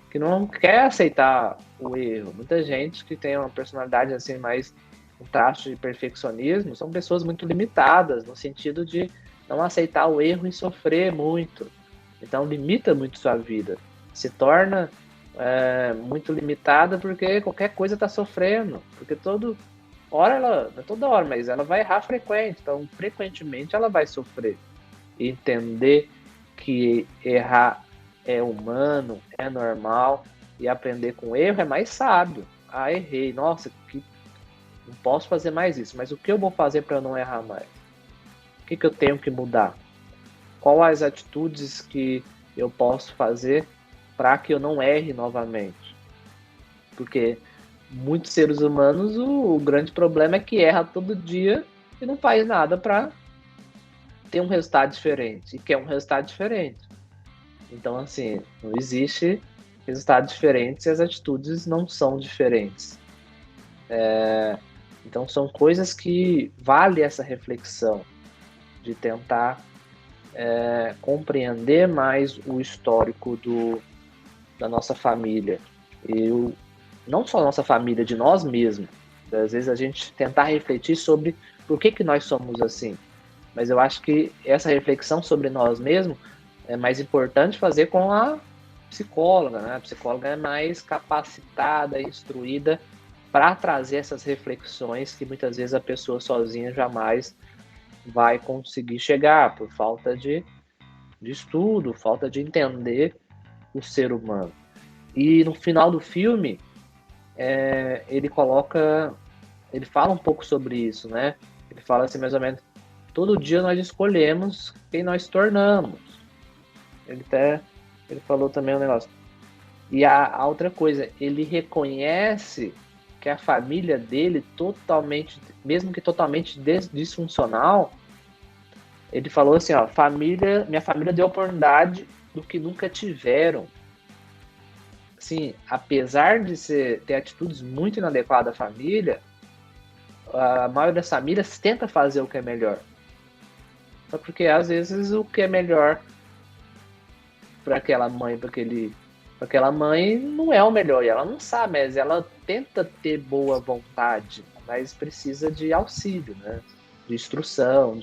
que não quer aceitar o erro. Muita gente que tem uma personalidade assim mais um traço de perfeccionismo são pessoas muito limitadas no sentido de não aceitar o erro e sofrer muito. Então limita muito sua vida. Se torna muito limitada porque qualquer coisa está sofrendo. Porque não é toda hora, mas ela vai errar frequente. Então, frequentemente ela vai sofrer. E entender que errar é humano, é normal, e aprender com erro é mais sábio. Errei, nossa, não posso fazer mais isso, mas o que eu vou fazer para não errar mais? O que eu tenho que mudar? Quais as atitudes que eu posso fazer para que eu não erre novamente? Porque muitos seres humanos, o grande problema é que erra todo dia e não faz nada para ter um resultado diferente, e quer um resultado diferente. Então, assim, não existe resultado diferente se as atitudes não são diferentes. Então, são coisas que vale essa reflexão de tentar compreender mais o histórico da nossa família. E não só a nossa família, de nós mesmos. Às vezes a gente tentar refletir sobre por que nós somos assim. Mas eu acho que essa reflexão sobre nós mesmos é mais importante fazer com a psicóloga, né? A psicóloga é mais capacitada, instruída para trazer essas reflexões que muitas vezes a pessoa sozinha jamais vai conseguir chegar, por falta de estudo, falta de entender o ser humano. E no final do filme, ele fala um pouco sobre isso, né? Ele fala assim, mais ou menos, todo dia nós escolhemos quem nós tornamos. Ele falou também um negócio. E a outra coisa, ele reconhece que a família dele mesmo que totalmente disfuncional, ele falou assim, minha família deu oportunidade do que nunca tiveram. Assim, apesar de ter atitudes muito inadequadas à família, a maioria das famílias tenta fazer o que é melhor. Só porque às vezes o que é melhor para aquela mãe, para aquela mãe não é o melhor, e ela não sabe, mas ela tenta ter boa vontade, mas precisa de auxílio, né? De instrução,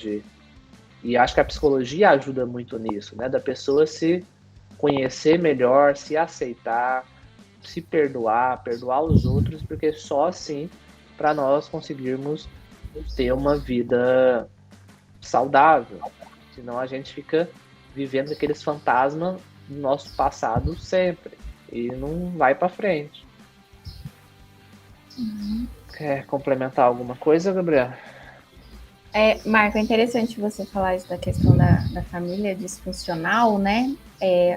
e acho que a psicologia ajuda muito nisso, né? Da pessoa se conhecer melhor, se aceitar, se perdoar os outros, porque só assim para nós conseguirmos ter uma vida saudável. Senão a gente fica vivendo aqueles fantasmas do nosso passado sempre e não vai para frente. Quer complementar alguma coisa, Gabriela? Marco, é interessante você falar isso da questão da família disfuncional, né?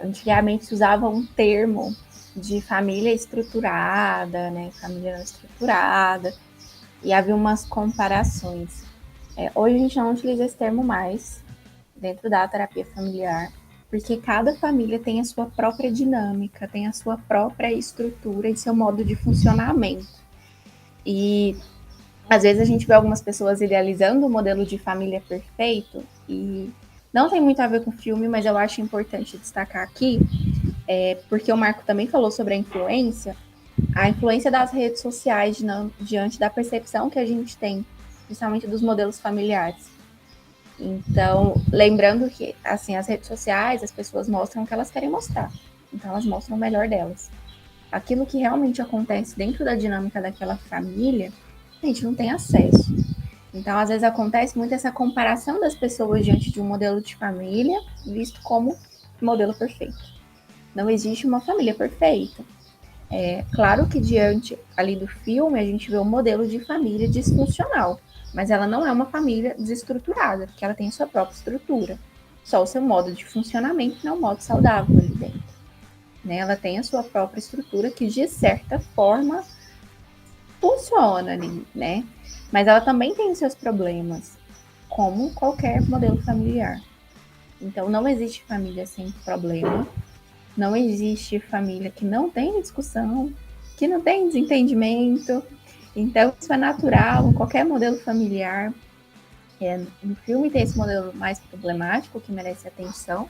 Antigamente se usava um termo de família estruturada, né? Família não estruturada, e havia umas comparações. Hoje a gente não utiliza esse termo mais dentro da terapia familiar, porque cada família tem a sua própria dinâmica, tem a sua própria estrutura e seu modo de funcionamento. E às vezes a gente vê algumas pessoas idealizando o modelo de família perfeito, e não tem muito a ver com o filme, mas eu acho importante destacar aqui, porque o Marco também falou sobre a influência das redes sociais diante da percepção que a gente tem, principalmente dos modelos familiares. Então, lembrando que, assim, as redes sociais, as pessoas mostram o que elas querem mostrar. Então, elas mostram o melhor delas. Aquilo que realmente acontece dentro da dinâmica daquela família, a gente não tem acesso. Então, às vezes, acontece muito essa comparação das pessoas diante de um modelo de família, visto como modelo perfeito. Não existe uma família perfeita. Claro que diante ali do filme, a gente vê um modelo de família disfuncional, mas ela não é uma família desestruturada, porque ela tem a sua própria estrutura. Só o seu modo de funcionamento não é um modo saudável ali dentro. Né? Ela tem a sua própria estrutura que, de certa forma, funciona ali, né? Mas ela também tem os seus problemas, como qualquer modelo familiar. Então, não existe família sem problema. Não existe família que não tem discussão, que não tem desentendimento. Então, isso é natural em qualquer modelo familiar. No filme tem esse modelo mais problemático, que merece atenção,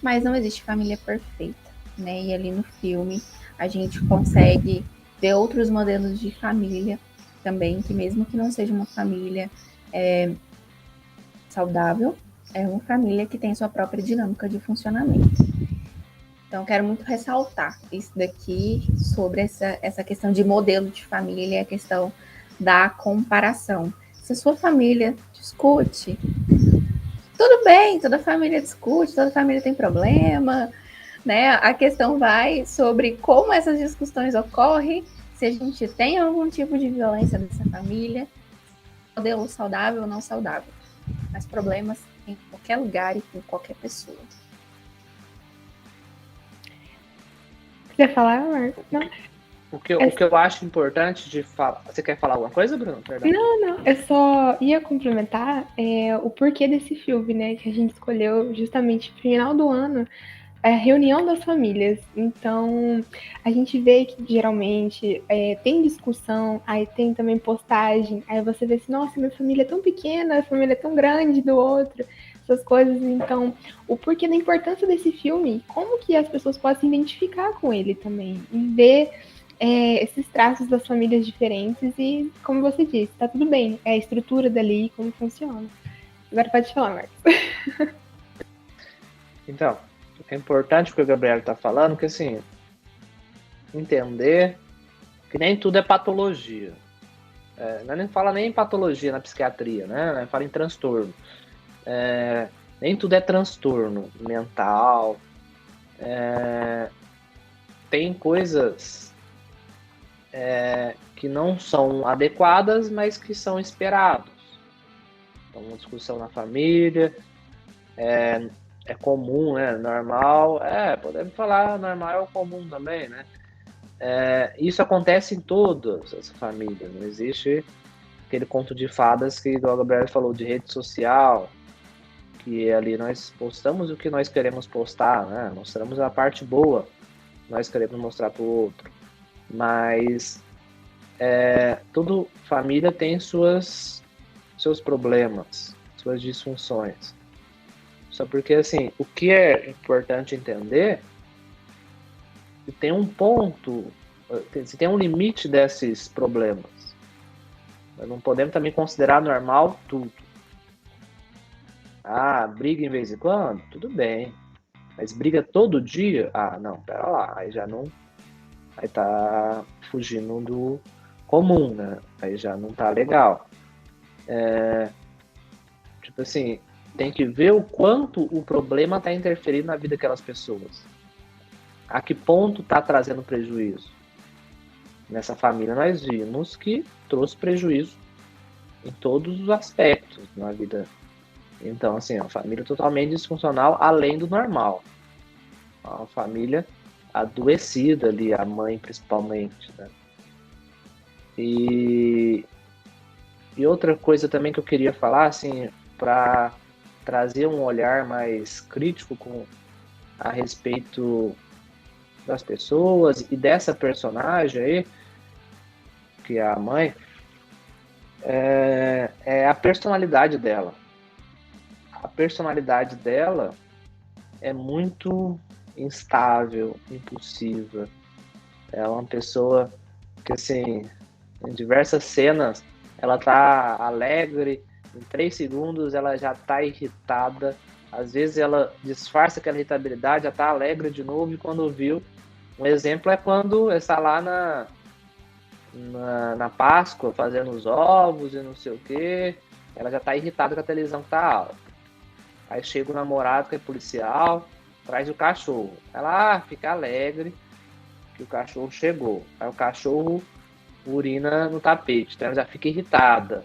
mas não existe família perfeita, né? E ali no filme a gente consegue ver outros modelos de família também, que mesmo que não seja uma família saudável, é uma família que tem sua própria dinâmica de funcionamento. Então, quero muito ressaltar isso daqui sobre essa questão de modelo de família, a questão da comparação. Se a sua família discute, tudo bem, toda família discute, toda família tem problema, né? A questão vai sobre como essas discussões ocorrem, se a gente tem algum tipo de violência nessa família, modelo saudável ou não saudável. Mas problemas em qualquer lugar e com qualquer pessoa. Quer falar, Marcos? Não. O que eu acho importante de falar... Você quer falar alguma coisa, Bruno? Perdão. Não. Eu só ia complementar o porquê desse filme, né? Que a gente escolheu justamente no final do ano, a reunião das famílias. Então, a gente vê que geralmente tem discussão, aí tem também postagem, aí você vê assim, nossa, minha família é tão pequena, a família é tão grande do outro, essas coisas. Então, o porquê da importância desse filme, como que as pessoas podem se identificar com ele também, e ver esses traços das famílias diferentes e, como você disse, tá tudo bem, é a estrutura dali, como funciona. Agora pode falar, Marcos. Então, é importante o que o Gabriel está falando, que assim, entender que nem tudo é patologia. Não fala nem em patologia na psiquiatria, né? Fala em transtorno. Nem tudo é transtorno mental. Tem coisas que não são adequadas, mas que são esperados. Então, uma discussão na família é comum, né? Normal. Podemos falar normal é o comum também, né? Isso acontece em todas as famílias. Não existe aquele conto de fadas que o Gabriel falou de rede social, que ali nós postamos o que nós queremos postar, né? Mostramos a parte boa, nós queremos mostrar para o outro. Mas toda família tem seus problemas, suas disfunções. Só porque, assim, o que é importante entender é que tem um ponto, se tem um limite desses problemas. Nós não podemos também considerar normal tudo. Briga em vez em quando? Tudo bem. Mas briga todo dia? Não, pera lá. Aí já não... Aí tá fugindo do comum, né? Aí já não tá legal. Tipo assim, tem que ver o quanto o problema tá interferindo na vida daquelas pessoas. A que ponto tá trazendo prejuízo? Nessa família nós vimos que trouxe prejuízo em todos os aspectos na vida. Então, assim, é uma família totalmente disfuncional, além do normal. Uma família adoecida ali, a mãe principalmente, né? E outra coisa também que eu queria falar, assim, para trazer um olhar mais crítico a respeito das pessoas e dessa personagem aí, que é a mãe, é a personalidade dela. A personalidade dela é muito instável, impulsiva. É uma pessoa que, assim, em diversas cenas, ela tá alegre, em 3 segundos ela já tá irritada. Às vezes ela disfarça aquela irritabilidade, já tá alegre de novo, e quando viu, um exemplo é quando está lá na Páscoa, fazendo os ovos e não sei o que, ela já tá irritada com a televisão que tá alta. Aí chega o namorado, que é policial, traz o cachorro. Ela fica alegre que o cachorro chegou. Aí o cachorro urina no tapete, então ela já fica irritada.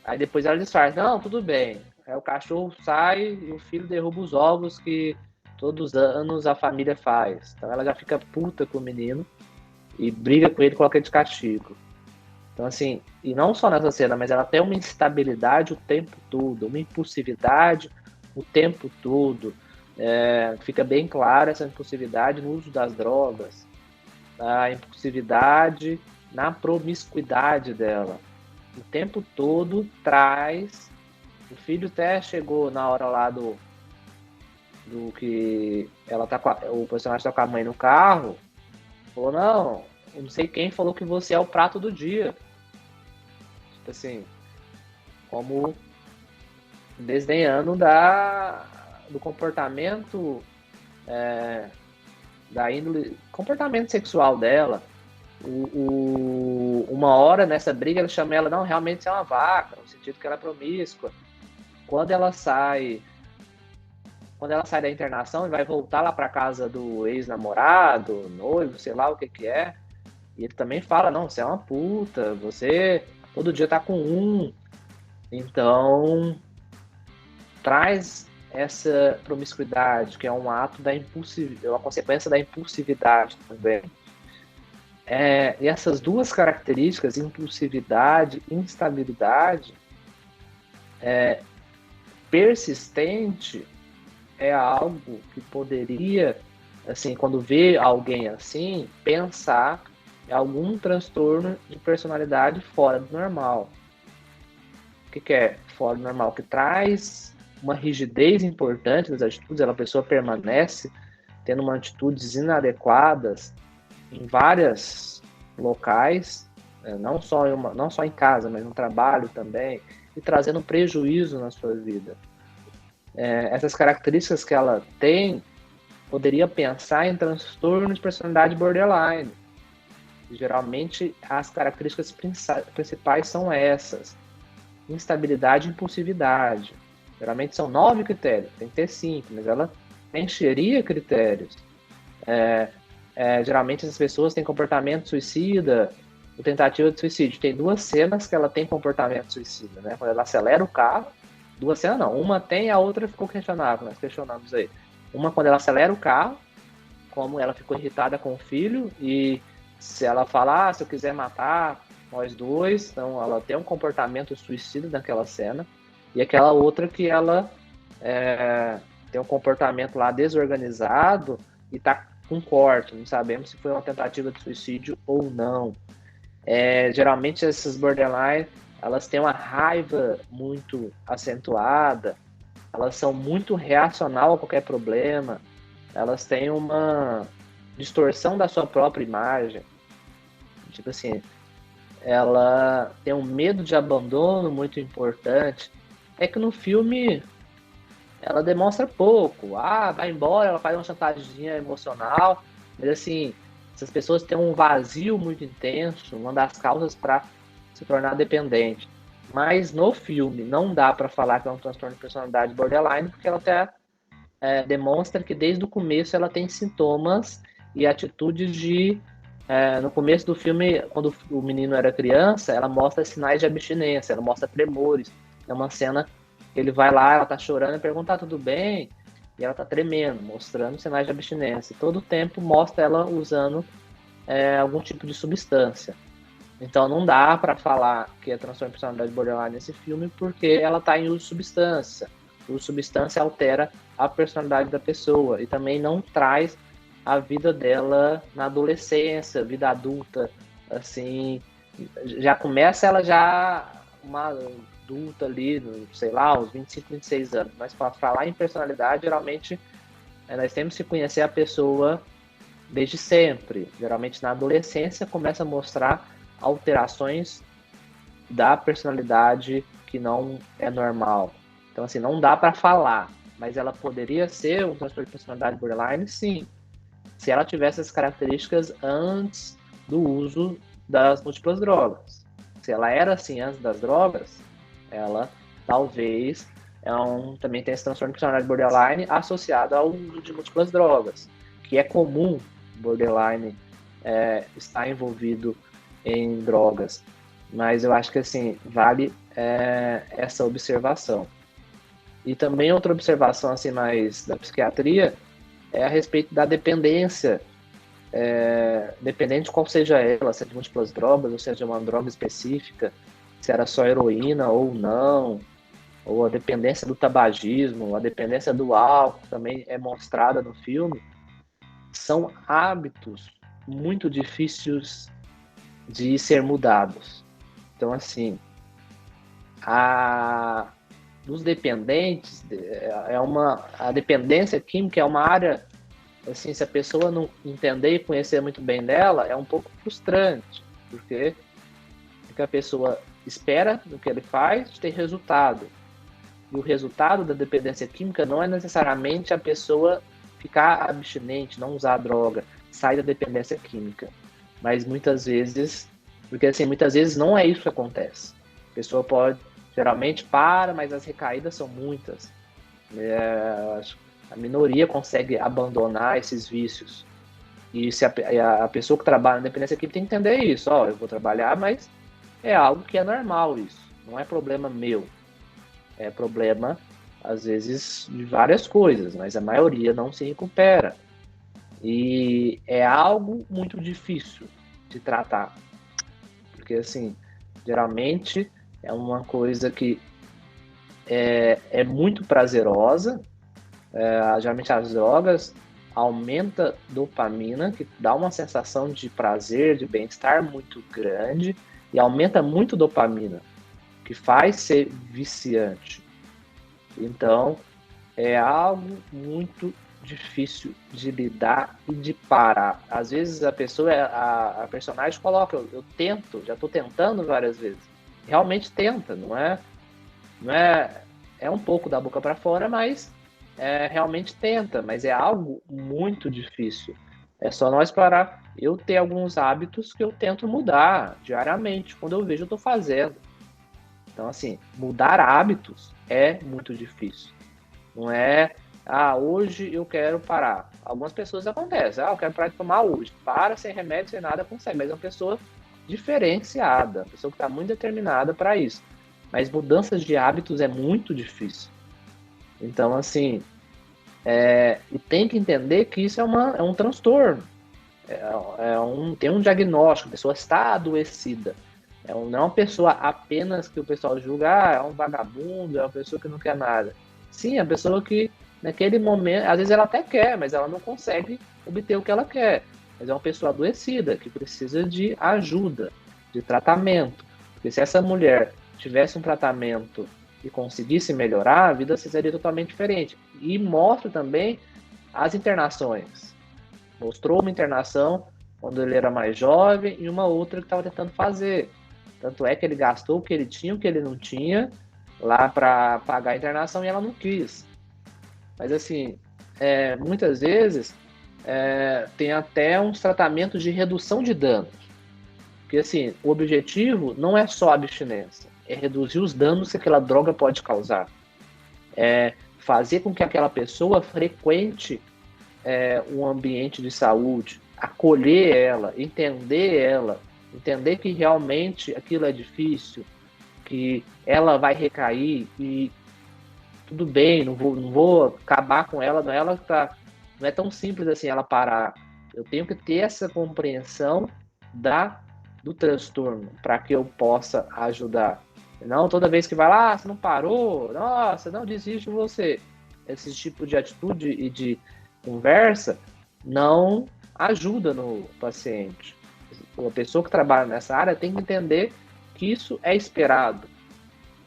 Aí depois ela disfarça, não, tudo bem. Aí o cachorro sai e o filho derruba os ovos que todos os anos a família faz. Então ela já fica puta com o menino e briga com ele, coloca ele de castigo. Então, assim, e não só nessa cena, mas ela tem uma instabilidade o tempo todo, uma impulsividade o tempo todo. fica bem clara essa impulsividade no uso das drogas, a impulsividade na promiscuidade dela. O tempo todo traz. O filho até chegou na hora lá do que ela tá o personagem tá com a mãe no carro, falou, não sei quem falou que você é o prato do dia. Tipo assim, como desdenhando do comportamento, da índole, comportamento sexual dela. Uma hora nessa briga ele chama ela, não, realmente você é uma vaca, no sentido que ela é promíscua. Quando ela sai da internação e vai voltar lá para casa do ex-namorado, noivo, sei lá o que é, e ele também fala, não, você é uma puta, você todo dia tá com um. Então, traz essa promiscuidade, que é um ato da impulsividade, uma consequência da impulsividade também. E essas duas características, impulsividade e instabilidade, persistente, é algo que poderia, assim, quando vê alguém assim, pensar em algum transtorno de personalidade fora do normal. O que é fora do normal? Que traz uma rigidez importante nas atitudes, a pessoa permanece tendo uma atitudes inadequadas em vários locais, não só em casa, mas no trabalho também, e trazendo prejuízo na sua vida. Essas características que ela tem, poderia pensar em transtorno de personalidade borderline. Geralmente, as características principais são essas: instabilidade e impulsividade. Geralmente são 9 critérios, tem que ter 5, mas ela encheria critérios. Geralmente essas pessoas têm comportamento suicida, ou tentativa de suicídio. Tem 2 cenas que ela tem comportamento suicida, né? Quando ela acelera o carro, 2 cenas não, uma tem, a outra ficou questionável, nós questionamos aí. Uma quando ela acelera o carro, como ela ficou irritada com o filho, e se ela falar, se eu quiser matar nós dois, então ela tem um comportamento suicida naquela cena. E aquela outra que ela tem um comportamento lá desorganizado e tá com corte, não sabemos se foi uma tentativa de suicídio ou não. Geralmente essas borderline, elas têm uma raiva muito acentuada, elas são muito reacional a qualquer problema, elas têm uma distorção da sua própria imagem. Tipo assim, ela tem um medo de abandono muito importante. É que no filme ela demonstra pouco. Vai embora, ela faz uma chantagemzinha emocional, mas assim, essas pessoas têm um vazio muito intenso, uma das causas para se tornar dependente. Mas no filme não dá para falar que é um transtorno de personalidade borderline, porque ela até demonstra que desde o começo ela tem sintomas e atitudes de... no começo do filme, quando o menino era criança, ela mostra sinais de abstinência, ela mostra tremores. É uma cena que ele vai lá, ela tá chorando e pergunta, tudo bem? E ela tá tremendo, mostrando sinais de abstinência. Todo o tempo mostra ela usando algum tipo de substância. Então não dá para falar que é transtorno de personalidade borderline nesse filme, porque ela tá em uso de substância. O uso de substância altera a personalidade da pessoa e também não traz a vida dela na adolescência, vida adulta, assim, já começa ela já uma adulta ali, sei lá, uns 25, 26 anos, mas para falar em personalidade, geralmente nós temos que conhecer a pessoa desde sempre. Geralmente na adolescência começa a mostrar alterações da personalidade que não é normal. Então assim, não dá para falar, mas ela poderia ser um transtorno de personalidade borderline, sim, se ela tivesse as características antes do uso das múltiplas drogas. Se ela era assim antes das drogas, ela talvez também tem esse transtorno de personalidade borderline associado ao uso de múltiplas drogas, que é comum borderline estar envolvido em drogas. Mas eu acho que assim, vale essa observação. E também outra observação assim, mais da psiquiatria, é a respeito da dependência, dependente de qual seja ela, se é de múltiplas drogas, ou seja, uma droga específica, se era só heroína ou não. ou a dependência do tabagismo, a dependência do álcool também é mostrada no filme, são hábitos muito difíceis de ser mudados. Então, assim, dos dependentes, a dependência química é uma área, assim, se a pessoa não entender e conhecer muito bem dela, é um pouco frustrante, porque a pessoa espera no que ele faz ter resultado. E o resultado da dependência química não é necessariamente a pessoa ficar abstinente, não usar droga, sair da dependência química. Mas muitas vezes, porque assim, muitas vezes não é isso que acontece. A pessoa geralmente para, mas as recaídas são muitas. A minoria consegue abandonar esses vícios. E se a pessoa que trabalha na dependência química tem que entender isso. Eu vou trabalhar, mas é algo que é normal isso. Não é problema meu. É problema, às vezes, de várias coisas, mas a maioria não se recupera. E é algo muito difícil de tratar. Porque, assim, geralmente é uma coisa que é muito prazerosa. Geralmente as drogas aumentam dopamina, que dá uma sensação de prazer, de bem-estar muito grande, e aumenta muito dopamina, que faz ser viciante. Então, é algo muito difícil de lidar e de parar. Às vezes a pessoa, a personagem coloca, eu tento, já estou tentando várias vezes. Realmente tenta, não é um pouco da boca para fora, mas realmente tenta, mas é algo muito difícil. É só nós parar. Eu tenho alguns hábitos que eu tento mudar diariamente, quando eu vejo eu estou fazendo. Então, assim, mudar hábitos é muito difícil. Não é, hoje eu quero parar. Algumas pessoas acontecem, eu quero parar de tomar hoje. Para, sem remédio, sem nada, consegue. Mas é uma pessoa diferenciada, uma pessoa que está muito determinada para isso. Mas mudanças de hábitos é muito difícil. Então, assim, e tem que entender que isso é um transtorno. Tem um diagnóstico, a pessoa está adoecida. Não é uma pessoa apenas que o pessoal julga, é um vagabundo, é uma pessoa que não quer nada. Sim, é a pessoa que, naquele momento, às vezes ela até quer, mas ela não consegue obter o que ela quer. Mas é uma pessoa adoecida, que precisa de ajuda, de tratamento. Porque se essa mulher tivesse um tratamento e conseguisse melhorar, a vida seria totalmente diferente. E mostra também as internações. Mostrou uma internação quando ele era mais jovem e uma outra que estava tentando fazer. Tanto é que ele gastou o que ele tinha, o que ele não tinha, lá para pagar a internação e ela não quis. Mas assim, muitas vezes tem até uns tratamentos de redução de danos. Porque assim, o objetivo não é só a abstinência, é reduzir os danos que aquela droga pode causar. É fazer com que aquela pessoa frequente um ambiente de saúde, acolher ela, entender que realmente aquilo é difícil, que ela vai recair e tudo bem, não vou acabar com ela, não é tão simples assim ela parar. Eu tenho que ter essa compreensão do transtorno para que eu possa ajudar. Não toda vez que vai lá, você não parou, nossa, não desiste de você. Esse tipo de atitude e de conversa não ajuda no paciente. A pessoa que trabalha nessa área tem que entender que isso é esperado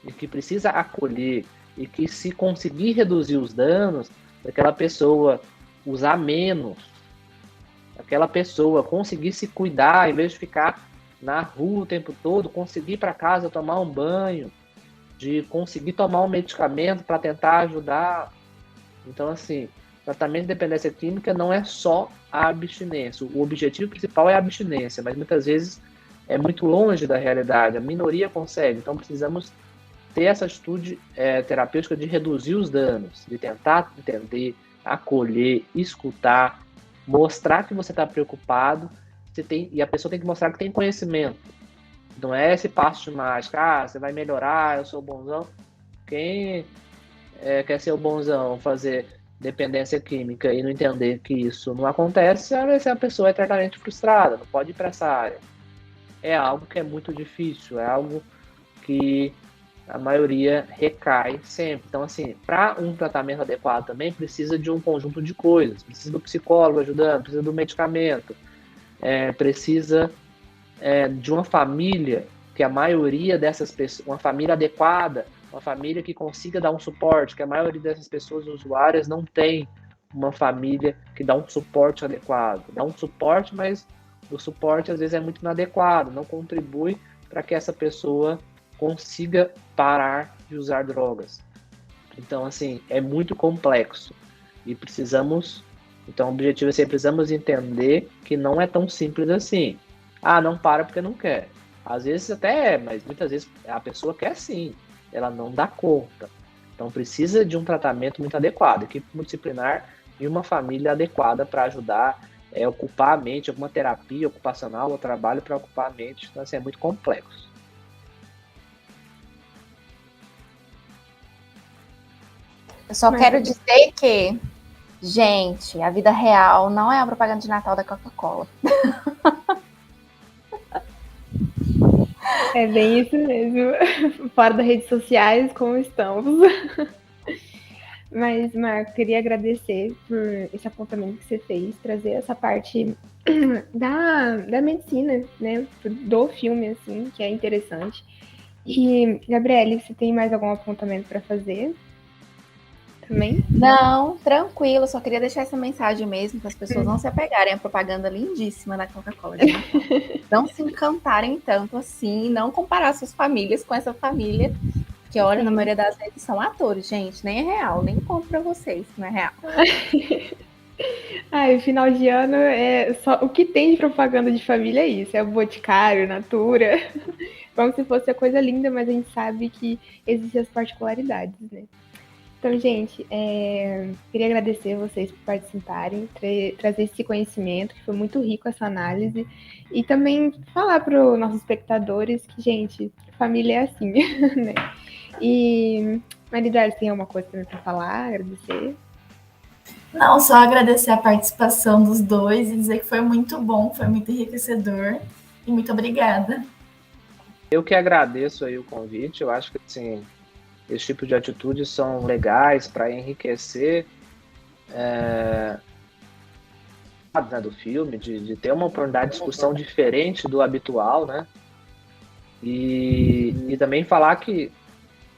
e que precisa acolher e que se conseguir reduzir os danos daquela pessoa usar menos, aquela pessoa conseguir se cuidar em vez de ficar na rua o tempo todo, conseguir ir para casa tomar um banho, de conseguir tomar um medicamento para tentar ajudar. Então, assim, tratamento de dependência química não é só a abstinência. O objetivo principal é a abstinência, mas muitas vezes é muito longe da realidade. A minoria consegue. Então, precisamos ter essa atitude terapêutica de reduzir os danos, de tentar entender, acolher, escutar, mostrar que você está preocupado, e a pessoa tem que mostrar que tem conhecimento. Não é esse passo de mágica, você vai melhorar, eu sou bonzão. Quem quer ser o bonzão, fazer dependência química e não entender que isso não acontece, essa pessoa é eternamente frustrada, não pode ir para essa área. É algo que é muito difícil, é algo que a maioria recai sempre. Então, assim, para um tratamento adequado também precisa de um conjunto de coisas. Precisa do psicólogo ajudando, precisa do medicamento, precisa de uma família, que a maioria dessas pessoas, uma família adequada, uma família que consiga dar um suporte, que a maioria dessas pessoas usuárias não tem uma família que dá um suporte adequado. Dá um suporte, mas o suporte às vezes é muito inadequado, não contribui para que essa pessoa consiga parar de usar drogas. Então, assim, é muito complexo e precisamos, então o objetivo é assim, precisamos entender que não é tão simples assim. Ah, não para porque não quer. Às vezes até é, mas muitas vezes a pessoa quer sim, ela não dá conta. Então precisa de um tratamento muito adequado, equipe multidisciplinar e uma família adequada para ajudar ocupar a mente, alguma terapia ocupacional ou trabalho para ocupar a mente. Então, assim, é muito complexo. Eu só quero dizer que, gente, a vida real não é a propaganda de Natal da Coca-Cola. É bem isso mesmo. Fora das redes sociais, como estamos. Mas, Marco, queria agradecer por esse apontamento que você fez, trazer essa parte da medicina, né, do filme, assim, que é interessante. E, Gabriele, você tem mais algum apontamento para fazer também? Não, tranquilo, só queria deixar essa mensagem mesmo, para as pessoas não se apegarem à propaganda lindíssima da Coca-Cola. Não se encantarem tanto assim, não comparar suas famílias com essa família, que olha, na maioria das vezes são atores, gente, nem é real, nem conto para vocês, não é real. Ai, final de ano é só o que tem de propaganda de família é isso, é o Boticário, Natura, como se fosse a coisa linda, mas a gente sabe que existem as particularidades, né? Então, gente, queria agradecer vocês por participarem, trazer esse conhecimento, que foi muito rico essa análise, e também falar para os nossos espectadores que, gente, família é assim, né? E, Maridade, tem alguma coisa também para falar, agradecer? Não, só agradecer a participação dos dois e dizer que foi muito bom, foi muito enriquecedor, e muito obrigada. Eu que agradeço aí o convite, eu acho que, assim, esse tipo de atitudes são legais para enriquecer do filme, de ter uma oportunidade de discussão diferente do habitual, né? E também falar que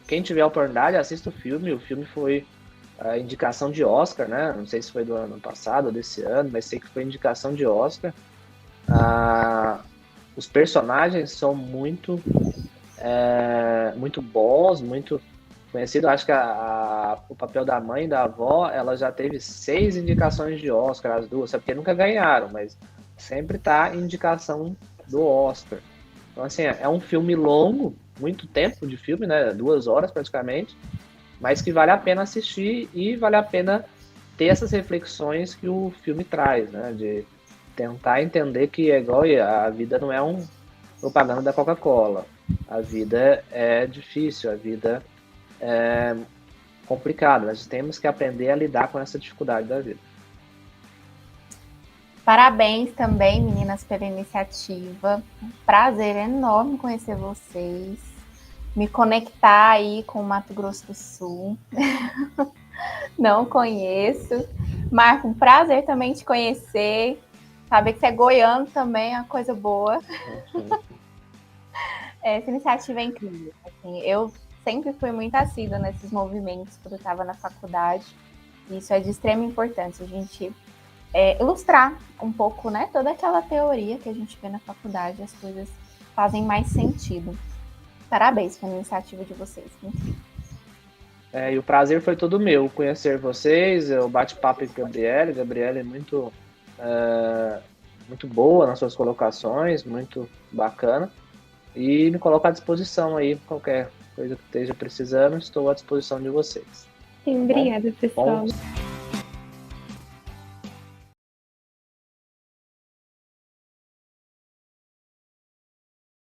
quem tiver a oportunidade, assista o filme foi a indicação de Oscar, né? Não sei se foi do ano passado ou desse ano, mas sei que foi indicação de Oscar. Os personagens são muito bons, muito conhecido. Acho que o papel da mãe e da avó, ela já teve 6 indicações de Oscar, as duas, sabe? Porque nunca ganharam, mas sempre tá em indicação do Oscar. Então, assim, é um filme longo, muito tempo de filme, né? 2 horas praticamente, mas que vale a pena assistir e vale a pena ter essas reflexões que o filme traz, né? De tentar entender que é igual a vida não é um propaganda da Coca-Cola. A vida é difícil, a vida é complicada. Nós temos que aprender a lidar com essa dificuldade da vida. Parabéns também, meninas, pela iniciativa. Um prazer enorme conhecer vocês. Me conectar aí com o Mato Grosso do Sul. Não conheço. Marco, um prazer também te conhecer. Saber que você é goiano também é uma coisa boa. Essa iniciativa é incrível. Assim, eu sempre fui muito assídua nesses movimentos quando eu estava na faculdade. Isso é de extrema importância, a gente ilustrar um pouco, né, toda aquela teoria que a gente vê na faculdade, as coisas fazem mais sentido. Parabéns pela iniciativa de vocês. E o prazer foi todo meu conhecer vocês, o bate-papo com a Gabriele. Gabriele é muito boa nas suas colocações, muito bacana. E me coloco à disposição aí, qualquer coisa que esteja precisando, estou à disposição de vocês. Sim, obrigada, pessoal. Bom.